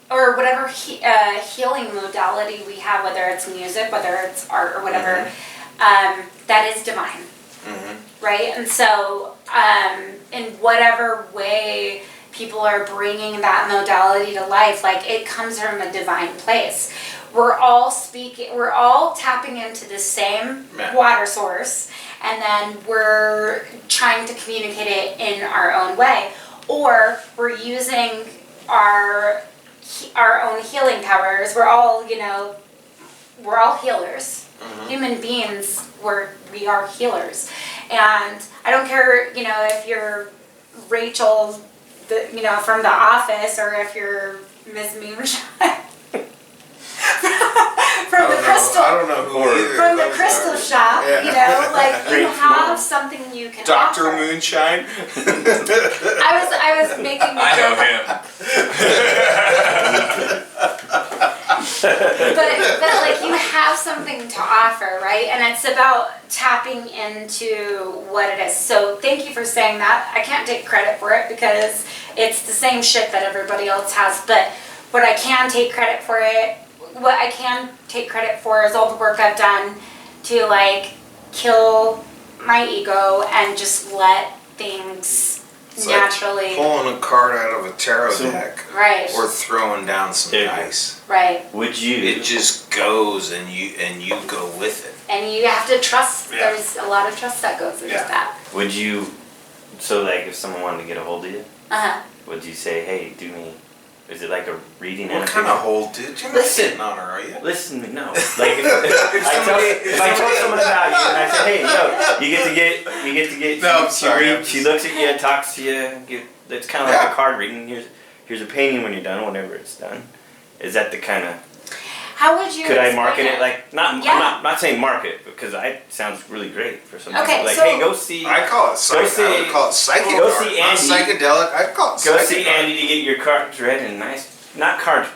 [SPEAKER 4] or whatever healing modality we have, whether it's music, whether it's art, or whatever, that is divine, right? And so, in whatever way people are bringing that modality to life, like, it comes from a divine place. We're all tapping into the same
[SPEAKER 3] Yeah.
[SPEAKER 4] water source, and then we're trying to communicate it in our own way, or we're using our own healing powers. We're all healers. Human beings, we are healers. And I don't care, if you're Rachel, from The Office, or if you're Miss Moonshine from the
[SPEAKER 3] I don't know.
[SPEAKER 4] crystal.
[SPEAKER 3] I don't know who either
[SPEAKER 4] From
[SPEAKER 3] of
[SPEAKER 4] the
[SPEAKER 3] those
[SPEAKER 4] crystal
[SPEAKER 3] are.
[SPEAKER 4] shop,
[SPEAKER 3] Yeah.
[SPEAKER 4] you know, like you
[SPEAKER 5] Great
[SPEAKER 4] have
[SPEAKER 5] smile.
[SPEAKER 4] something you can
[SPEAKER 6] Dr.
[SPEAKER 4] offer.
[SPEAKER 6] Moonshine.
[SPEAKER 4] I was making the
[SPEAKER 6] I know
[SPEAKER 4] joke.
[SPEAKER 6] him.
[SPEAKER 4] But like you have something to offer, right? And it's about tapping into what it is. So thank you for saying that. I can't take credit for it because it's the same shit that everybody else has. But what I can take credit for is all the work I've done to like kill my ego and just let things
[SPEAKER 3] It's
[SPEAKER 4] naturally.
[SPEAKER 3] like pulling a card out of a tarot
[SPEAKER 5] So-
[SPEAKER 3] deck
[SPEAKER 4] Right.
[SPEAKER 3] or throwing down some
[SPEAKER 5] Yeah.
[SPEAKER 3] dice.
[SPEAKER 4] Right.
[SPEAKER 5] Would you?
[SPEAKER 3] It just goes and you go with it.
[SPEAKER 4] And you have to trust.
[SPEAKER 3] Yeah.
[SPEAKER 4] There's a lot of trust that goes into
[SPEAKER 3] Yeah.
[SPEAKER 4] that.
[SPEAKER 5] Would you? So like, if someone wanted to get a hold of you,
[SPEAKER 4] Uh-huh.
[SPEAKER 5] would you say, "Hey, do me"? Is it like a reading?
[SPEAKER 3] What
[SPEAKER 5] and a
[SPEAKER 3] kind
[SPEAKER 5] picture?
[SPEAKER 3] of hold, dude? You're not
[SPEAKER 5] Listen.
[SPEAKER 3] sitting on her, are you?
[SPEAKER 5] Listen to me, no. Like if I tell someone about you and I say, hey, yo, you get to get.
[SPEAKER 3] No, I'm sorry, I'm
[SPEAKER 5] She
[SPEAKER 3] just-
[SPEAKER 5] looks at you, talks to you. It's kind of like
[SPEAKER 3] Yeah.
[SPEAKER 5] a card reading. Here's a painting when you're done, whenever it's done. Is that the kind of?
[SPEAKER 4] How would you?
[SPEAKER 5] Could I
[SPEAKER 4] explain
[SPEAKER 5] market it like not?
[SPEAKER 4] Yeah.
[SPEAKER 5] I'm not saying market because it sounds really great for some
[SPEAKER 4] Okay,
[SPEAKER 5] people. Like,
[SPEAKER 4] so-
[SPEAKER 5] hey, go see.
[SPEAKER 3] I call it psych.
[SPEAKER 5] see-
[SPEAKER 3] I would call it psychic
[SPEAKER 5] go
[SPEAKER 3] art,
[SPEAKER 5] see
[SPEAKER 3] not
[SPEAKER 5] Andy.
[SPEAKER 3] psychedelic. I'd call it
[SPEAKER 5] Go
[SPEAKER 3] psychic
[SPEAKER 5] see
[SPEAKER 3] art.
[SPEAKER 5] Andy to get your cards read and nice. Not cards.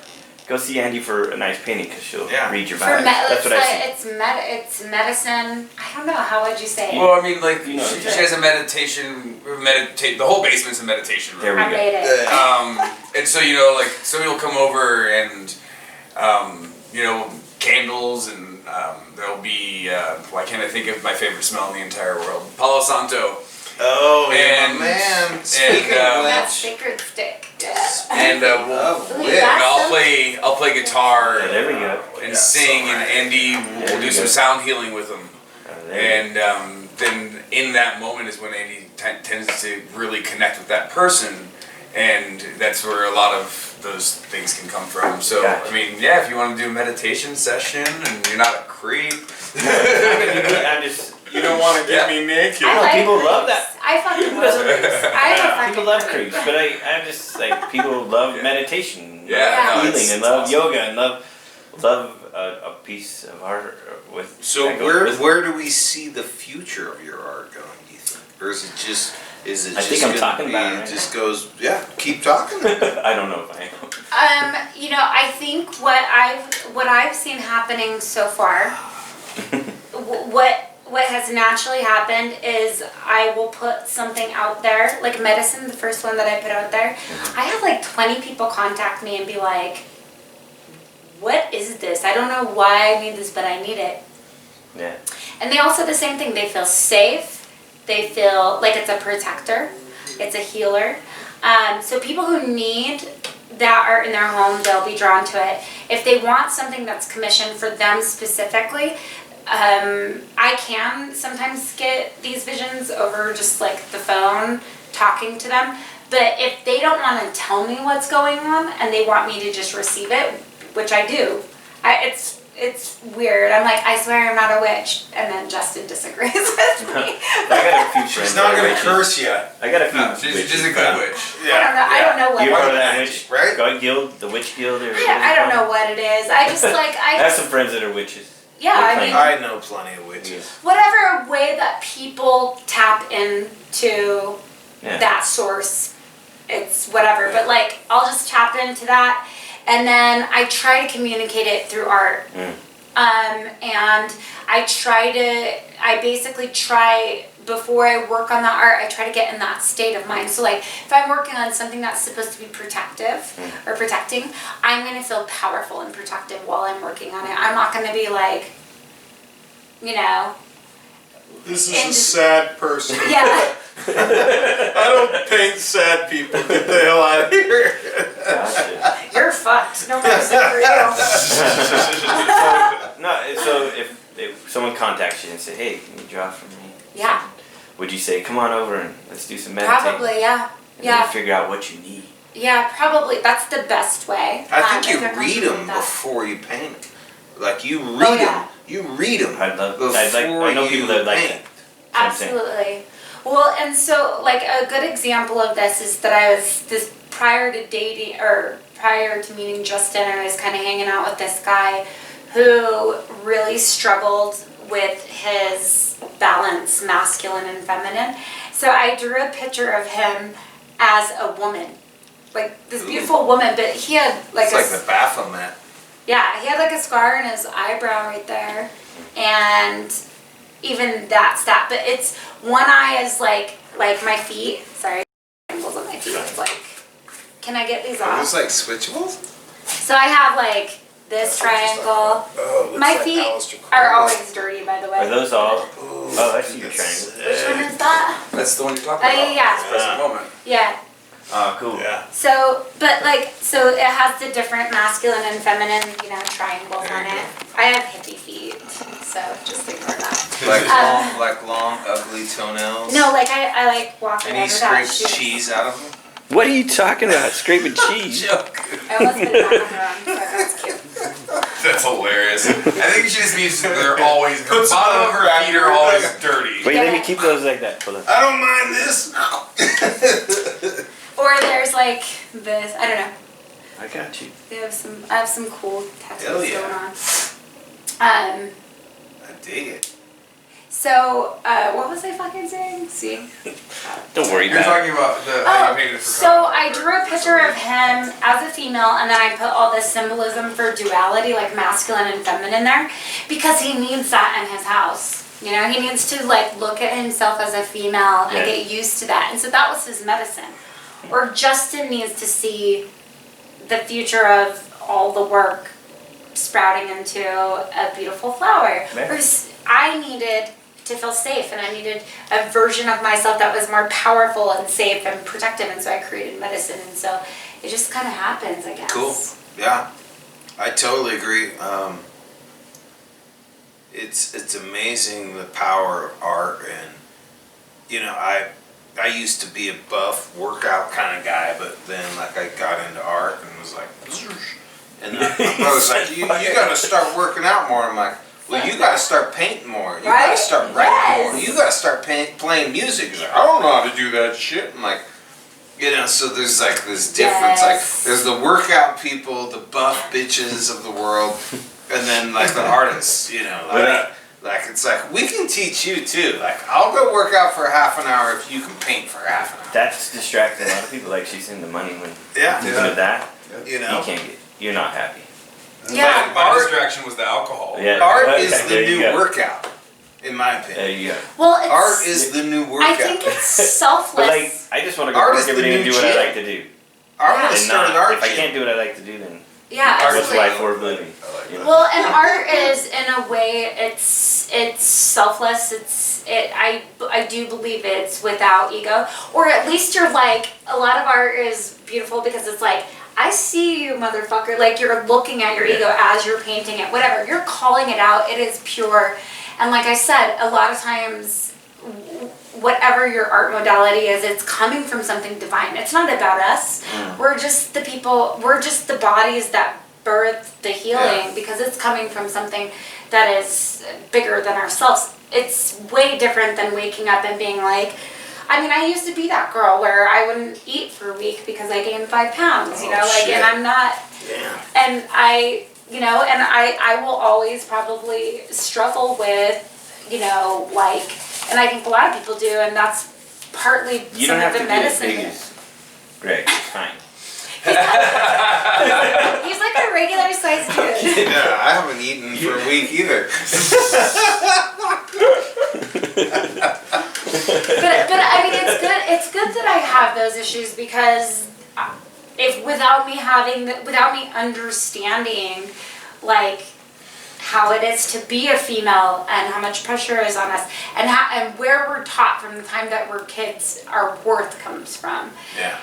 [SPEAKER 5] Go see Andy for a nice painting because she'll
[SPEAKER 3] Yeah.
[SPEAKER 5] read your
[SPEAKER 4] For
[SPEAKER 5] vibes. That's what I see.
[SPEAKER 4] it's medicine. I don't know. How would you say it?
[SPEAKER 6] Well, I mean, like,
[SPEAKER 5] You know,
[SPEAKER 6] she has a meditation, the whole basement's a meditation
[SPEAKER 5] There
[SPEAKER 6] room.
[SPEAKER 5] we
[SPEAKER 4] I
[SPEAKER 5] go.
[SPEAKER 4] made it.
[SPEAKER 6] And so, you know, like, somebody will come over and, you know, candles and there'll be, why can't I think of my favorite smell in the entire world? Palo Santo.
[SPEAKER 3] Oh, yeah,
[SPEAKER 6] And-
[SPEAKER 3] my man. Speaking of
[SPEAKER 4] That
[SPEAKER 3] which,
[SPEAKER 4] sacred stick.
[SPEAKER 6] And
[SPEAKER 3] of
[SPEAKER 4] Ooh,
[SPEAKER 3] which,
[SPEAKER 4] that's
[SPEAKER 6] I'll play guitar
[SPEAKER 5] Yeah, there we go.
[SPEAKER 6] and
[SPEAKER 3] Yeah,
[SPEAKER 6] sing,
[SPEAKER 3] so
[SPEAKER 6] and
[SPEAKER 3] right.
[SPEAKER 6] Andy
[SPEAKER 5] There
[SPEAKER 6] will
[SPEAKER 5] we
[SPEAKER 6] do some
[SPEAKER 5] go.
[SPEAKER 6] sound healing with them.
[SPEAKER 5] There we go.
[SPEAKER 6] And then in that moment is when Andy tends to really connect with that person, and that's where a lot of those things can come from. So,
[SPEAKER 5] Gotcha.
[SPEAKER 6] I mean, yeah, if you want to do a meditation session and you're not a creep,
[SPEAKER 5] I'm just.
[SPEAKER 6] you don't want to get me naked.
[SPEAKER 4] I like
[SPEAKER 5] people
[SPEAKER 4] creeps.
[SPEAKER 5] love that.
[SPEAKER 4] I fucking
[SPEAKER 5] Who
[SPEAKER 4] love
[SPEAKER 5] doesn't?
[SPEAKER 4] creeps. I'm a fucking
[SPEAKER 5] People love
[SPEAKER 4] creep.
[SPEAKER 5] creeps, but I'm just like people love
[SPEAKER 6] Yeah.
[SPEAKER 5] meditation,
[SPEAKER 6] Yeah,
[SPEAKER 4] no,
[SPEAKER 5] healing,
[SPEAKER 6] it's
[SPEAKER 5] and love
[SPEAKER 6] awesome.
[SPEAKER 5] yoga, and love a piece of art with.
[SPEAKER 3] so
[SPEAKER 5] that goes with it.
[SPEAKER 3] where do we see the future of your art going, do you think? Or is it just
[SPEAKER 5] I think I'm talking about it right
[SPEAKER 3] just goes, yeah, keep talking.
[SPEAKER 5] I don't know if I am.
[SPEAKER 4] You know, I think what I've seen happening so far, what has naturally happened is I will put something out there, like medicine, the first one that I put out there. I had like 20 people contact me and be like, "What is this? I don't know why I need this, but I need it."
[SPEAKER 5] Yeah.
[SPEAKER 4] And they all said the same thing. They feel safe. They feel like it's a protector. It's a healer. So people who need that art in their home, they'll be drawn to it. If they want something that's commissioned for them specifically, I can sometimes get these visions over just like the phone, talking to them. But if they don't want to tell me what's going on and they want me to just receive it, which I do, it's weird. I'm like, I swear I'm not a witch, and then Justin disagrees with me.
[SPEAKER 5] I got a few friends.
[SPEAKER 3] She's not
[SPEAKER 5] that are
[SPEAKER 3] gonna
[SPEAKER 5] witches.
[SPEAKER 3] curse you.
[SPEAKER 5] I got a few.
[SPEAKER 6] No, she's
[SPEAKER 5] witches,
[SPEAKER 6] a good witch.
[SPEAKER 4] I don't know what.
[SPEAKER 5] You
[SPEAKER 4] it
[SPEAKER 5] part of
[SPEAKER 4] is.
[SPEAKER 5] that witch,
[SPEAKER 3] Right?
[SPEAKER 5] God guild, the witch guild, or
[SPEAKER 4] I don't know what it is. I just like
[SPEAKER 5] I have some friends that are witches.
[SPEAKER 4] yeah. I
[SPEAKER 5] They
[SPEAKER 4] mean,
[SPEAKER 3] I know plenty of witches.
[SPEAKER 4] whatever way that people tap into
[SPEAKER 5] Yeah.
[SPEAKER 4] that source, it's whatever. But like, I'll just tap into that, and then I try to communicate it through art. And I basically try, before I work on the art, I try to get in that state of mind. So like, if I'm working on something that's supposed to be protective or protecting, I'm going to feel powerful and protective while I'm working on it. I'm not going to be like, you know,
[SPEAKER 2] This
[SPEAKER 4] And-
[SPEAKER 2] is a sad person.
[SPEAKER 4] yeah.
[SPEAKER 2] I don't paint sad people. Get the hell out of here.
[SPEAKER 5] Gotcha.
[SPEAKER 4] You're fucked. No mercy for you.
[SPEAKER 5] So if someone contacts you and say, "Hey, can you draw for me?"
[SPEAKER 4] Yeah.
[SPEAKER 5] Would you say, "Come on over and let's do some meditating"?
[SPEAKER 4] Probably, yeah.
[SPEAKER 5] And
[SPEAKER 4] Yeah.
[SPEAKER 5] then figure out what you need.
[SPEAKER 4] Yeah, probably. That's the best way.
[SPEAKER 3] I think
[SPEAKER 4] if
[SPEAKER 3] you
[SPEAKER 4] they're
[SPEAKER 3] read
[SPEAKER 4] comfortable
[SPEAKER 3] them
[SPEAKER 4] with that.
[SPEAKER 3] before you paint them. Like you read them.
[SPEAKER 4] yeah.
[SPEAKER 3] You read them.
[SPEAKER 5] I'd love.
[SPEAKER 3] Before
[SPEAKER 5] I know people that like
[SPEAKER 3] paint.
[SPEAKER 5] that. That's what I'm saying.
[SPEAKER 4] Absolutely. Well, and so like a good example of this is that I was prior to dating or prior to meeting Justin, I was kind of hanging out with this guy who really struggled with his balance, masculine and feminine. So I drew a picture of him as a woman, like this beautiful woman, but he had like
[SPEAKER 3] It's like the Baphomet.
[SPEAKER 4] yeah, he had like a scar in his eyebrow right there, and even that's that. But it's one eye is like my feet. Sorry, angles on my feet. It's like, can I get these
[SPEAKER 3] Are
[SPEAKER 4] off?
[SPEAKER 3] those like switchables?
[SPEAKER 4] So I have like this triangle. My feet are always dirty, by the way.
[SPEAKER 5] Are those all? Oh, I see your triangle.
[SPEAKER 4] Which one is that?
[SPEAKER 6] That's the one you're talking
[SPEAKER 4] Oh,
[SPEAKER 6] about.
[SPEAKER 4] yeah.
[SPEAKER 6] This present moment.
[SPEAKER 4] Yeah.
[SPEAKER 5] Oh, cool.
[SPEAKER 2] Yeah.
[SPEAKER 4] So, but like, so it has the different masculine and feminine, triangles on it. I have hippie feet, so just ignore that.
[SPEAKER 3] Like long, ugly toenails.
[SPEAKER 4] No, like I like walking
[SPEAKER 3] And he
[SPEAKER 4] over that
[SPEAKER 3] scrapes
[SPEAKER 4] shoe.
[SPEAKER 3] cheese out of them.
[SPEAKER 5] What are you talking about? Scraping cheese?
[SPEAKER 3] Joke.
[SPEAKER 4] I almost put it back on her arm, so that's cute.
[SPEAKER 6] That's hilarious. I think she just means that they're always, the
[SPEAKER 2] Puts
[SPEAKER 6] bottom of
[SPEAKER 2] on
[SPEAKER 6] her feet are always dirty.
[SPEAKER 5] Wait, let me keep those like that. Hold on.
[SPEAKER 2] I don't mind this.
[SPEAKER 4] Or there's like this, I don't know.
[SPEAKER 5] I got you.
[SPEAKER 4] I have some cool tattoos
[SPEAKER 3] Hell yeah.
[SPEAKER 4] going on.
[SPEAKER 3] I dig it.
[SPEAKER 4] So, what was I fucking saying? See?
[SPEAKER 5] Don't worry
[SPEAKER 6] You're
[SPEAKER 5] about it.
[SPEAKER 6] talking about the how you painted it for
[SPEAKER 4] So I drew a picture of him as a female, and then I put all this symbolism for duality, like masculine and feminine there, because he needs that in his house. He needs to like look at himself as a female and
[SPEAKER 5] Yeah.
[SPEAKER 4] get used to that. And so that was his medicine. Or Justin needs to see the future of all the work sprouting into a beautiful flower.
[SPEAKER 5] Yeah.
[SPEAKER 4] Or I needed to feel safe, and I needed a version of myself that was more powerful and safe and protective, and so I created medicine, and so it just kind of happens, I guess.
[SPEAKER 3] Cool. Yeah, I totally agree. It's amazing the power of art, and I used to be a buff workout kind of guy, but then like I got into art and was like, and my brother's like, you got to start working out more. I'm like, well, you got to start painting more. You got
[SPEAKER 4] Right?
[SPEAKER 3] to start writing more.
[SPEAKER 4] Yes.
[SPEAKER 3] You got to start playing music. He's like, I don't know how to do that shit. I'm like, so there's like this difference.
[SPEAKER 4] Yes.
[SPEAKER 3] Like, there's the workout people, the buff bitches of the world, and then like the artists. Like it's like we can teach you too. Like I'll go work out for half an hour if you can paint for half an hour.
[SPEAKER 5] That's distracting a lot of people. Like she's in the money when
[SPEAKER 3] Yeah.
[SPEAKER 5] you do that.
[SPEAKER 3] You
[SPEAKER 5] You
[SPEAKER 3] know,
[SPEAKER 5] can't get. You're not happy.
[SPEAKER 4] Yeah.
[SPEAKER 6] My distraction was the alcohol.
[SPEAKER 5] Yeah.
[SPEAKER 3] art
[SPEAKER 5] Okay,
[SPEAKER 3] is the
[SPEAKER 5] there you
[SPEAKER 3] new
[SPEAKER 5] go.
[SPEAKER 3] workout, in my
[SPEAKER 5] There
[SPEAKER 3] opinion.
[SPEAKER 5] you go.
[SPEAKER 4] Well, it's,
[SPEAKER 3] Art is the new workout.
[SPEAKER 4] I think it's selfless.
[SPEAKER 5] But like, I just want to go
[SPEAKER 3] Art
[SPEAKER 5] work
[SPEAKER 3] is
[SPEAKER 5] every
[SPEAKER 3] the
[SPEAKER 5] day and
[SPEAKER 3] new
[SPEAKER 5] do what I
[SPEAKER 3] gym.
[SPEAKER 5] like to do.
[SPEAKER 3] I'm gonna
[SPEAKER 5] And
[SPEAKER 3] start an
[SPEAKER 5] not,
[SPEAKER 3] art
[SPEAKER 5] if I
[SPEAKER 3] gym.
[SPEAKER 5] can't do what I like to do, then
[SPEAKER 4] yeah,
[SPEAKER 6] Art is
[SPEAKER 5] what's
[SPEAKER 4] absolutely.
[SPEAKER 5] life worth living?
[SPEAKER 6] I like
[SPEAKER 5] You know?
[SPEAKER 4] Well, and art is in a way it's selfless. I do believe it's without ego, or at least you're like a lot of art is beautiful because it's like I see you, motherfucker. Like you're looking at your ego as you're painting it. Whatever you're calling it out, it is pure. And like I said, a lot of times, whatever your art modality is, it's coming from something divine. It's not about us. We're just the people. We're just the bodies that birth the healing because it's coming from something that is bigger than ourselves. It's way different than waking up and being like, I used to be that girl where I wouldn't eat for a week because I gained 5 pounds,
[SPEAKER 3] shit.
[SPEAKER 4] and I'm not,
[SPEAKER 3] Yeah.
[SPEAKER 4] and I will always probably struggle with, and I think a lot of people do, and that's partly
[SPEAKER 5] You
[SPEAKER 4] some
[SPEAKER 5] don't
[SPEAKER 4] of
[SPEAKER 5] have
[SPEAKER 4] the
[SPEAKER 5] to be as
[SPEAKER 4] medicine.
[SPEAKER 5] big as Greg. It's fine.
[SPEAKER 4] He's like a regular sized dude.
[SPEAKER 3] Yeah, I haven't eaten for a week either.
[SPEAKER 4] But I mean, it's good that I have those issues because if without me understanding, like how it is to be a female and how much pressure is on us and where we're taught from the time that we're kids, our worth comes from.
[SPEAKER 3] Yeah.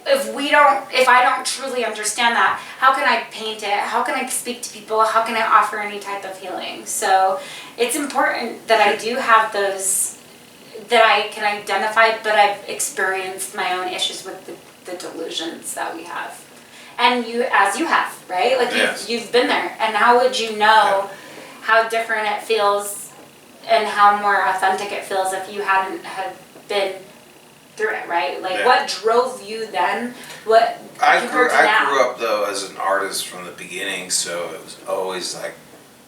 [SPEAKER 4] If I don't truly understand that, how can I paint it? How can I speak to people? How can I offer any type of healing? So it's important that I do have those that I can identify, but I've experienced my own issues with the delusions that we have. And you have, right? Like
[SPEAKER 3] Yes.
[SPEAKER 4] you've been there. And how would you know how different it feels and how more authentic it feels if you hadn't had been through it, right? Like what drove you then? What
[SPEAKER 3] I
[SPEAKER 4] compared
[SPEAKER 3] grew
[SPEAKER 4] to now?
[SPEAKER 3] up though as an artist from the beginning, so it was always like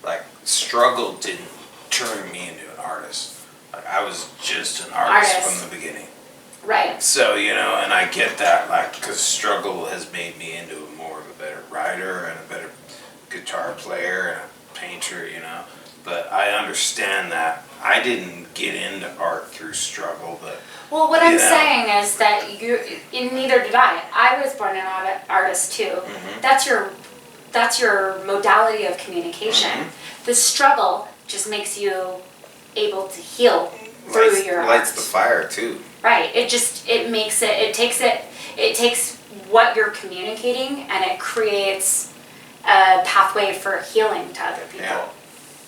[SPEAKER 3] like struggle didn't turn me into an artist. Like I was just an artist from the beginning.
[SPEAKER 4] Right.
[SPEAKER 3] So, you know, and I get that, like, because struggle has made me into more of a better writer and a better guitar player and a painter, you know. But I understand that I didn't get into art through struggle, but
[SPEAKER 4] well, what I'm saying is that neither did I. I was born an artist too.
[SPEAKER 3] Mm-hmm.
[SPEAKER 4] That's your modality of communication.
[SPEAKER 3] Mm-hmm.
[SPEAKER 4] The struggle just makes you able to heal through your art.
[SPEAKER 3] lights the fire too.
[SPEAKER 4] Right. It takes what you're communicating and it creates a pathway for healing to other people.
[SPEAKER 3] Yeah.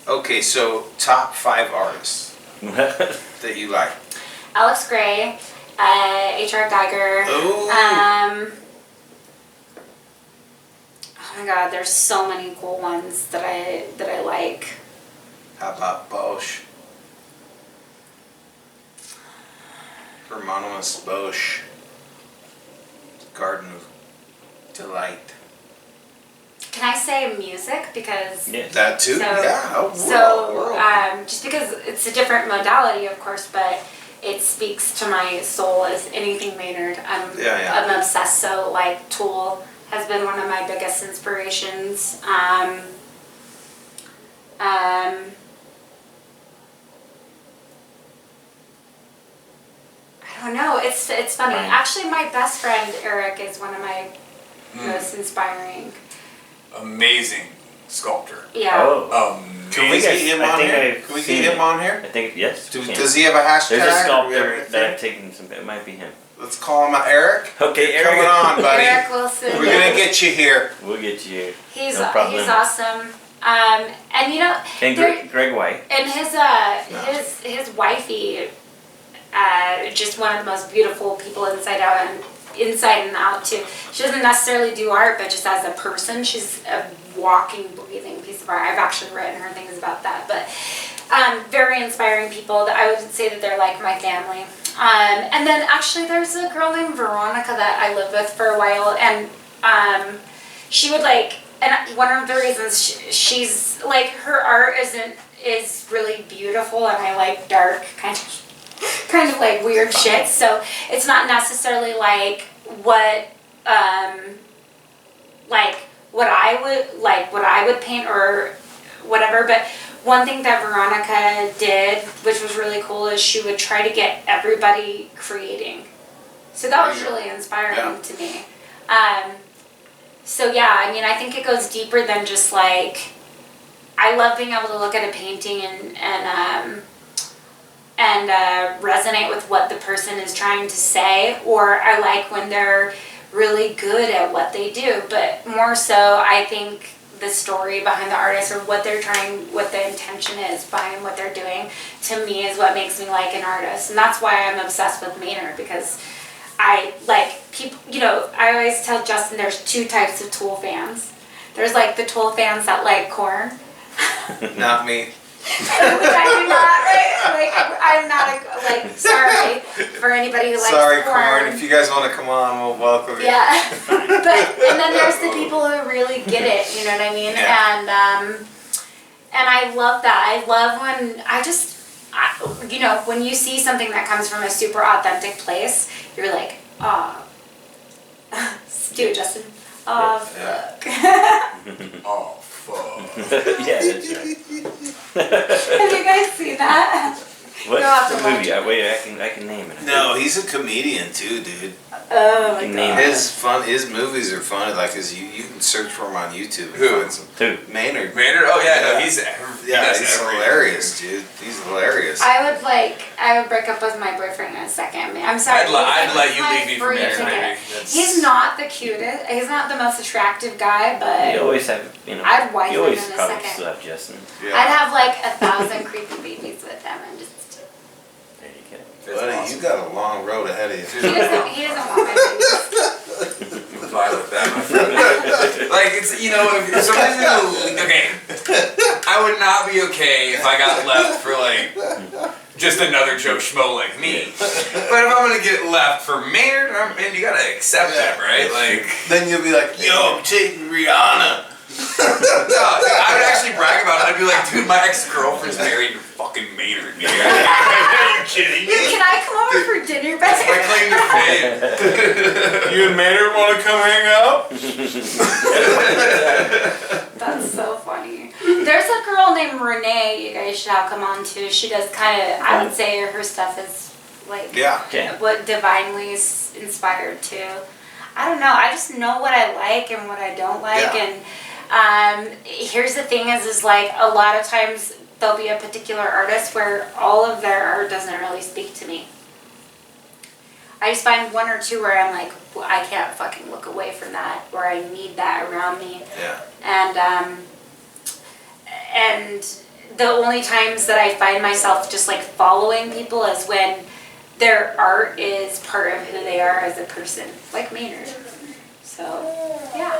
[SPEAKER 3] Okay, so top 5 artists that you like.
[SPEAKER 4] Alex Gray, H.R. Geiger.
[SPEAKER 3] Ooh.
[SPEAKER 4] Oh my God, there's so many cool ones that I like.
[SPEAKER 3] How about Bosch? Hermanus Bosch. Garden of Delight.
[SPEAKER 4] Can I say music? Because
[SPEAKER 5] Yes.
[SPEAKER 3] That too? Yeah. Oh,
[SPEAKER 4] just because it's a different modality, of course, but it speaks to my soul as anything Maynard. I'm obsessed. So like Tool has been one of my biggest inspirations. I don't know. It's funny.
[SPEAKER 5] Right.
[SPEAKER 4] Actually, my best friend Eric is one of my most inspiring.
[SPEAKER 6] Amazing sculptor.
[SPEAKER 4] Yeah.
[SPEAKER 5] Oh.
[SPEAKER 3] Can we get him on here? Can we get him on here?
[SPEAKER 5] I think, yes. we can.
[SPEAKER 3] Does he have a hashtag?
[SPEAKER 5] There's a
[SPEAKER 3] or we have
[SPEAKER 5] sculptor
[SPEAKER 3] anything?
[SPEAKER 5] that I've taken some, it might be him.
[SPEAKER 3] Let's call him Eric.
[SPEAKER 5] Okay, Eric.
[SPEAKER 3] Coming on, buddy.
[SPEAKER 4] Eric Wilson.
[SPEAKER 3] We're gonna get you here.
[SPEAKER 5] We'll get you.
[SPEAKER 4] He's
[SPEAKER 5] no problem.
[SPEAKER 4] he's awesome. And you know,
[SPEAKER 5] And
[SPEAKER 4] there-
[SPEAKER 5] Greg White.
[SPEAKER 4] and his wifey, just one of the most beautiful people inside and out too. She doesn't necessarily do art, but just as a person, she's a walking, breathing piece of art. I've actually written her things about that, but very inspiring people. That I would say that they're like my family. And then actually, there's a girl named Veronica that I lived with for a while, and she would like. And one of the reasons she's like her art is really beautiful, and I like dark kind of like weird shit. So it's not necessarily like what I would paint or whatever. But one thing that Veronica did, which was really cool, is she would try to get everybody creating. So that was really inspiring to me. So yeah, I mean, I think it goes deeper than just like, I love being able to look at a painting and resonate with what the person is trying to say, or I like when they're really good at what they do, but more so I think the story behind the artist or what they're trying, what the intention is behind what they're doing, to me is what makes me like an artist. And that's why I'm obsessed with Maynard, because I like people, you know, I always tell Justin there's 2 types of Tool fans. There's like the Tool fans that like Korn.
[SPEAKER 3] Not me.
[SPEAKER 4] Which I do not, right? Like, I'm not, sorry for anybody who likes
[SPEAKER 3] Sorry,
[SPEAKER 4] Korn.
[SPEAKER 3] If you guys want to come on, we'll welcome you.
[SPEAKER 4] Yeah. And then there's the people who really get it, you know what I mean?
[SPEAKER 3] Yeah.
[SPEAKER 4] And I love that. I love when you know, when you see something that comes from a super authentic place, you're like, oh, do it, Justin. Oh, fuck.
[SPEAKER 6] Oh, fuck.
[SPEAKER 5] Yeah, that's right.
[SPEAKER 4] Have you guys seen that? You'll have
[SPEAKER 5] What's
[SPEAKER 4] to
[SPEAKER 5] the
[SPEAKER 4] watch
[SPEAKER 5] movie?
[SPEAKER 4] it.
[SPEAKER 5] I can name it.
[SPEAKER 3] No, he's a comedian too, dude.
[SPEAKER 4] Oh my
[SPEAKER 5] Name
[SPEAKER 4] god.
[SPEAKER 3] His movies are funny. Like you can search for him on YouTube. And
[SPEAKER 6] Who?
[SPEAKER 3] find some.
[SPEAKER 5] Who?
[SPEAKER 3] Maynard.
[SPEAKER 6] Maynard? Oh yeah, no, he's
[SPEAKER 3] He's hilarious, dude. He's hilarious.
[SPEAKER 4] I would break up with my boyfriend in a second. I'm sorry.
[SPEAKER 6] I'd let you
[SPEAKER 4] My
[SPEAKER 6] leave me for
[SPEAKER 4] free
[SPEAKER 6] Maynard,
[SPEAKER 4] ticket.
[SPEAKER 6] maybe. That's-
[SPEAKER 4] He's not the cutest. He's not the most attractive guy, but
[SPEAKER 5] You always have, you know.
[SPEAKER 4] I'd wife
[SPEAKER 5] you
[SPEAKER 4] him
[SPEAKER 5] always
[SPEAKER 4] in a
[SPEAKER 5] probably
[SPEAKER 4] second.
[SPEAKER 5] still have Justin.
[SPEAKER 3] Yeah.
[SPEAKER 4] I'd have like 1,000 creepy babies with him and just.
[SPEAKER 5] There you go.
[SPEAKER 6] That's
[SPEAKER 3] Buddy,
[SPEAKER 6] awesome.
[SPEAKER 3] you got a long road ahead of you.
[SPEAKER 4] He doesn't want my babies.
[SPEAKER 6] I'm fine with that, my friend. Like, it's, you know, if somebody's gonna, okay, I would not be okay if I got left for, like, just another Joe Schmo like me. But if I'm gonna get left for Maynard, man, you gotta accept that, right? Like,
[SPEAKER 3] Then you'll be like, yo, I'm taking Rihanna.
[SPEAKER 6] I would actually brag about it. I'd be like, dude, my ex-girlfriend's married to fucking Maynard. Dude. Are you kidding me?
[SPEAKER 4] Can I come over for dinner,
[SPEAKER 6] That's my claim to fame.
[SPEAKER 2] You and Maynard want to come hang out?
[SPEAKER 4] That's so funny. There's a girl named Renee you guys should have come on too. She does kind of, I would say her stuff is like
[SPEAKER 3] Yeah.
[SPEAKER 4] what divinely is inspired too. I don't know. I just know what I like and what I don't like.
[SPEAKER 3] Yeah.
[SPEAKER 4] And here's the thing is like a lot of times there'll be a particular artist where all of their art doesn't really speak to me. I just find one or two where I'm like, well, I can't fucking look away from that, or I need that around me.
[SPEAKER 3] Yeah.
[SPEAKER 4] And the only times that I find myself just like following people is when their art is part of who they are as a person, like Maynard. So, yeah.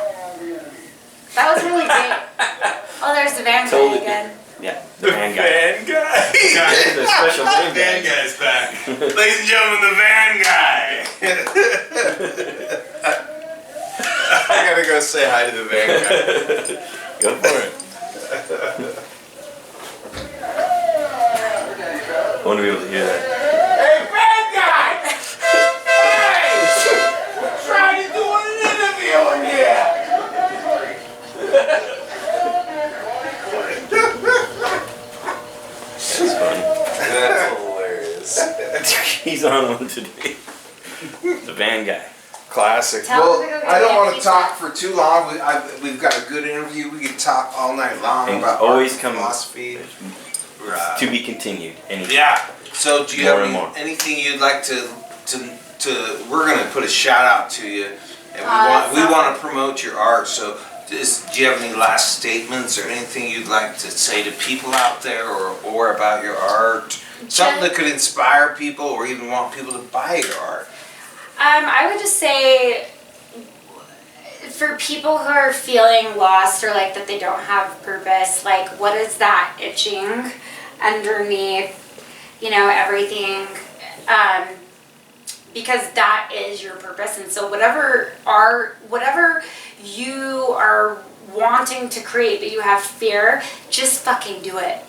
[SPEAKER 4] That was really great. Oh, there's the van guy again.
[SPEAKER 5] Yeah.
[SPEAKER 2] The van guy.
[SPEAKER 5] Guys, the special van
[SPEAKER 6] Van
[SPEAKER 5] guy.
[SPEAKER 6] guy's back.
[SPEAKER 2] Ladies and gentlemen, the van guy. I gotta go say hi to the van guy.
[SPEAKER 5] Go for it. I want to be able to hear that.
[SPEAKER 2] Hey, van guy! Hey! We're trying to do an interview in here!
[SPEAKER 5] That's fun.
[SPEAKER 2] That's hilarious.
[SPEAKER 5] He's on one today. The van guy.
[SPEAKER 2] Classic.
[SPEAKER 4] Tell
[SPEAKER 3] Well,
[SPEAKER 4] him to go get
[SPEAKER 3] I don't
[SPEAKER 4] me a
[SPEAKER 3] want to
[SPEAKER 4] pizza.
[SPEAKER 3] talk for too long. We've got a good interview. We could talk all night long
[SPEAKER 5] And
[SPEAKER 3] about
[SPEAKER 5] always
[SPEAKER 3] art
[SPEAKER 5] come
[SPEAKER 3] philosophy.
[SPEAKER 5] to be continued. Anytime.
[SPEAKER 3] Yeah. So do you
[SPEAKER 5] More
[SPEAKER 3] have
[SPEAKER 5] and more.
[SPEAKER 3] anything you'd like to? We're gonna put a shout out to you, and
[SPEAKER 4] That's
[SPEAKER 3] we want
[SPEAKER 4] awesome.
[SPEAKER 3] to promote your art. So do you have any last statements or anything you'd like to say to people out there, or about your art? Something that could inspire people, or even want people to buy your art.
[SPEAKER 4] I would just say, for people who are feeling lost or like that they don't have purpose, like what is that itching underneath, everything, because that is your purpose. And so whatever you are wanting to create but you have fear, just fucking do it.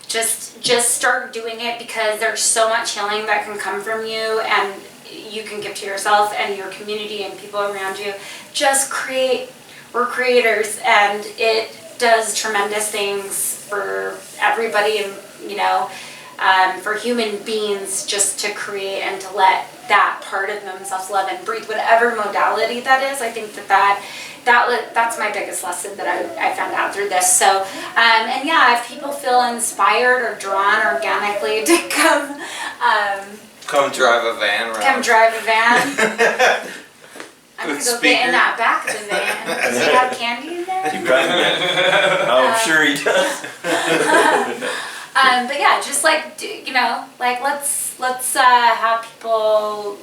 [SPEAKER 4] Just start doing it, because there's so much healing that can come from you and you can give to yourself and your community and people around you. Just create. We're creators, and it does tremendous things for everybody, and for human beings, just to create and to let that part of themselves live and breathe, whatever modality that is. I think that's my biggest lesson that I found out through this. So, and yeah, if people feel inspired or drawn organically to
[SPEAKER 3] Come drive a van around.
[SPEAKER 4] come drive a van. I'm gonna
[SPEAKER 3] With
[SPEAKER 4] go get in
[SPEAKER 3] speakers.
[SPEAKER 4] that back of the van. Does he have candy in there?
[SPEAKER 5] Keep driving that. Oh, I'm sure he does.
[SPEAKER 4] But yeah, just like let's have people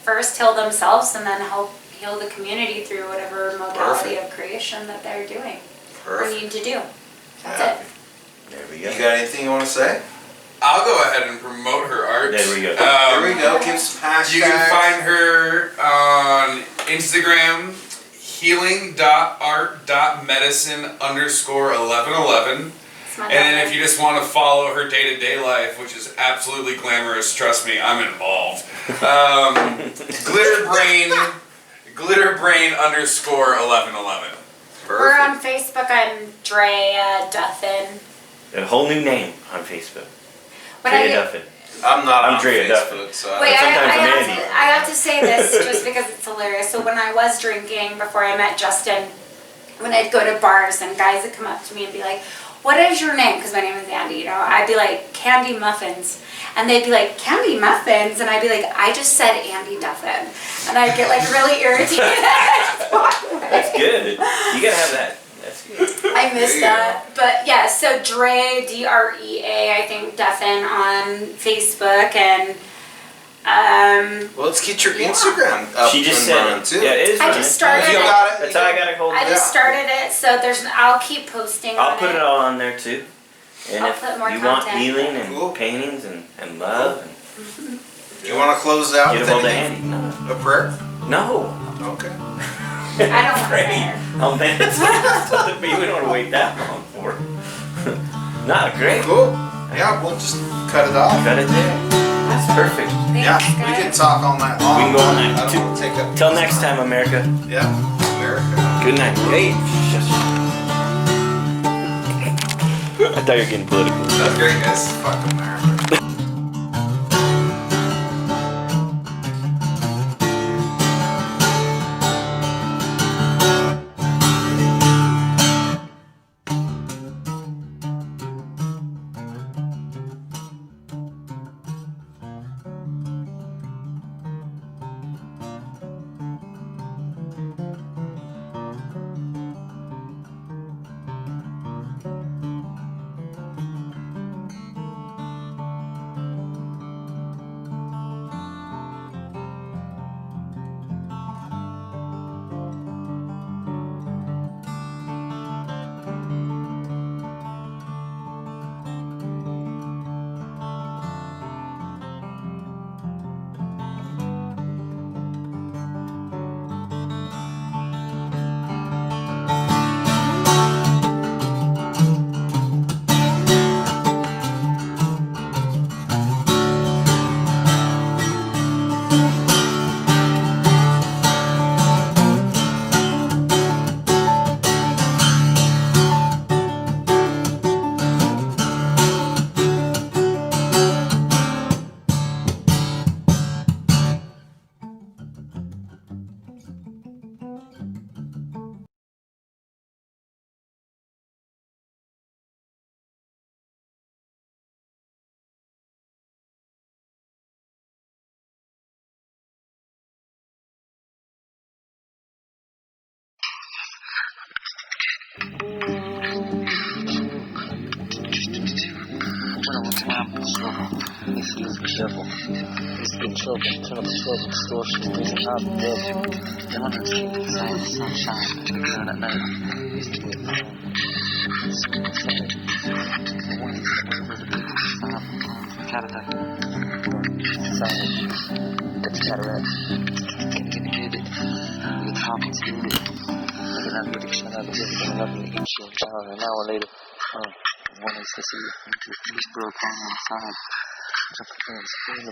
[SPEAKER 4] first heal themselves and then help heal the community through whatever modality of creation that they're doing or
[SPEAKER 3] Perfect.
[SPEAKER 4] need to do. That's
[SPEAKER 3] Yeah.
[SPEAKER 4] it.
[SPEAKER 5] There we
[SPEAKER 3] You
[SPEAKER 5] go.
[SPEAKER 3] got anything you want to say?
[SPEAKER 6] I'll go ahead and promote her art.
[SPEAKER 5] There we go.
[SPEAKER 3] There we go. Give some hashtags.
[SPEAKER 6] You can find her on Instagram, healing.art.medicine_1111.
[SPEAKER 4] It's my
[SPEAKER 6] And then
[SPEAKER 4] daughter.
[SPEAKER 6] if you just want to follow her day-to-day life, which is absolutely glamorous, trust me, I'm involved. Glitterbrain_1111.
[SPEAKER 4] We're on Facebook. I'm Drea Duffin.
[SPEAKER 5] A whole new name on Facebook.
[SPEAKER 4] But
[SPEAKER 5] Drea Duffin.
[SPEAKER 3] I'm not
[SPEAKER 5] I'm
[SPEAKER 3] on
[SPEAKER 5] Drea
[SPEAKER 3] Facebook, so
[SPEAKER 4] Wait,
[SPEAKER 3] I
[SPEAKER 5] Sometimes I'm Andy.
[SPEAKER 4] I have to say this just because it's hilarious. So when I was drinking before I met Justin, when I'd go to bars and guys would come up to me and be like, "What is your name?" Because my name is Andy, I'd be like, "Candy Muffins." And they'd be like, "Candy Muffins?" And I'd be like, "I just said Andi Duffin." And I'd get like really irritated.
[SPEAKER 5] That's good. You gotta have that. That's good.
[SPEAKER 4] I missed
[SPEAKER 3] There you
[SPEAKER 4] that. But yeah, so Drea, Drea, I think Duffin on Facebook, and
[SPEAKER 3] Well, let's get your Instagram up
[SPEAKER 5] She just
[SPEAKER 3] and
[SPEAKER 5] said
[SPEAKER 3] running too.
[SPEAKER 5] Yeah, it is
[SPEAKER 4] I
[SPEAKER 5] running.
[SPEAKER 4] just started
[SPEAKER 3] You
[SPEAKER 4] it.
[SPEAKER 3] got it.
[SPEAKER 5] That's how I got a hold of
[SPEAKER 4] I
[SPEAKER 5] it.
[SPEAKER 4] just started it, so I'll keep posting
[SPEAKER 5] I'll
[SPEAKER 4] on
[SPEAKER 5] put it all on there too. And
[SPEAKER 4] I'll
[SPEAKER 5] if
[SPEAKER 4] put more
[SPEAKER 5] you want
[SPEAKER 4] content.
[SPEAKER 5] healing and
[SPEAKER 3] Cool.
[SPEAKER 5] paintings and love, and
[SPEAKER 3] You want to close it out
[SPEAKER 5] get
[SPEAKER 3] with
[SPEAKER 5] a hold of
[SPEAKER 3] anything?
[SPEAKER 5] Andy. No.
[SPEAKER 3] A prayer?
[SPEAKER 5] No.
[SPEAKER 3] Okay.
[SPEAKER 4] I don't want
[SPEAKER 5] Great.
[SPEAKER 4] hair.
[SPEAKER 5] Oh man, that's something we don't want to wait that long for. Not great.
[SPEAKER 3] Cool. Yeah, we'll just cut it off.
[SPEAKER 5] Cut it there. That's perfect.
[SPEAKER 3] Yeah,
[SPEAKER 4] Thanks,
[SPEAKER 3] we can
[SPEAKER 4] guys.
[SPEAKER 3] talk all night long.
[SPEAKER 5] We can go all night.
[SPEAKER 3] I don't want to take up.
[SPEAKER 5] Till next time, America.
[SPEAKER 3] Yeah, America.
[SPEAKER 5] Good night. Hey, shush. I thought you were getting political.
[SPEAKER 3] That's great, guys. Fuck America.
[SPEAKER 7] This is the devil. He's in trouble. Turn up the trouble. Distortion. There's an hot devil. The hundreds keep the same sunshine. The cloud at night. Used to be alone. It's inside. The one is the cataract. Inside. That's cataract. Can you get it? You're talking to it. Look at that prediction. I believe it's going to eat you. An hour later. One is to see this girl coming inside. Just in the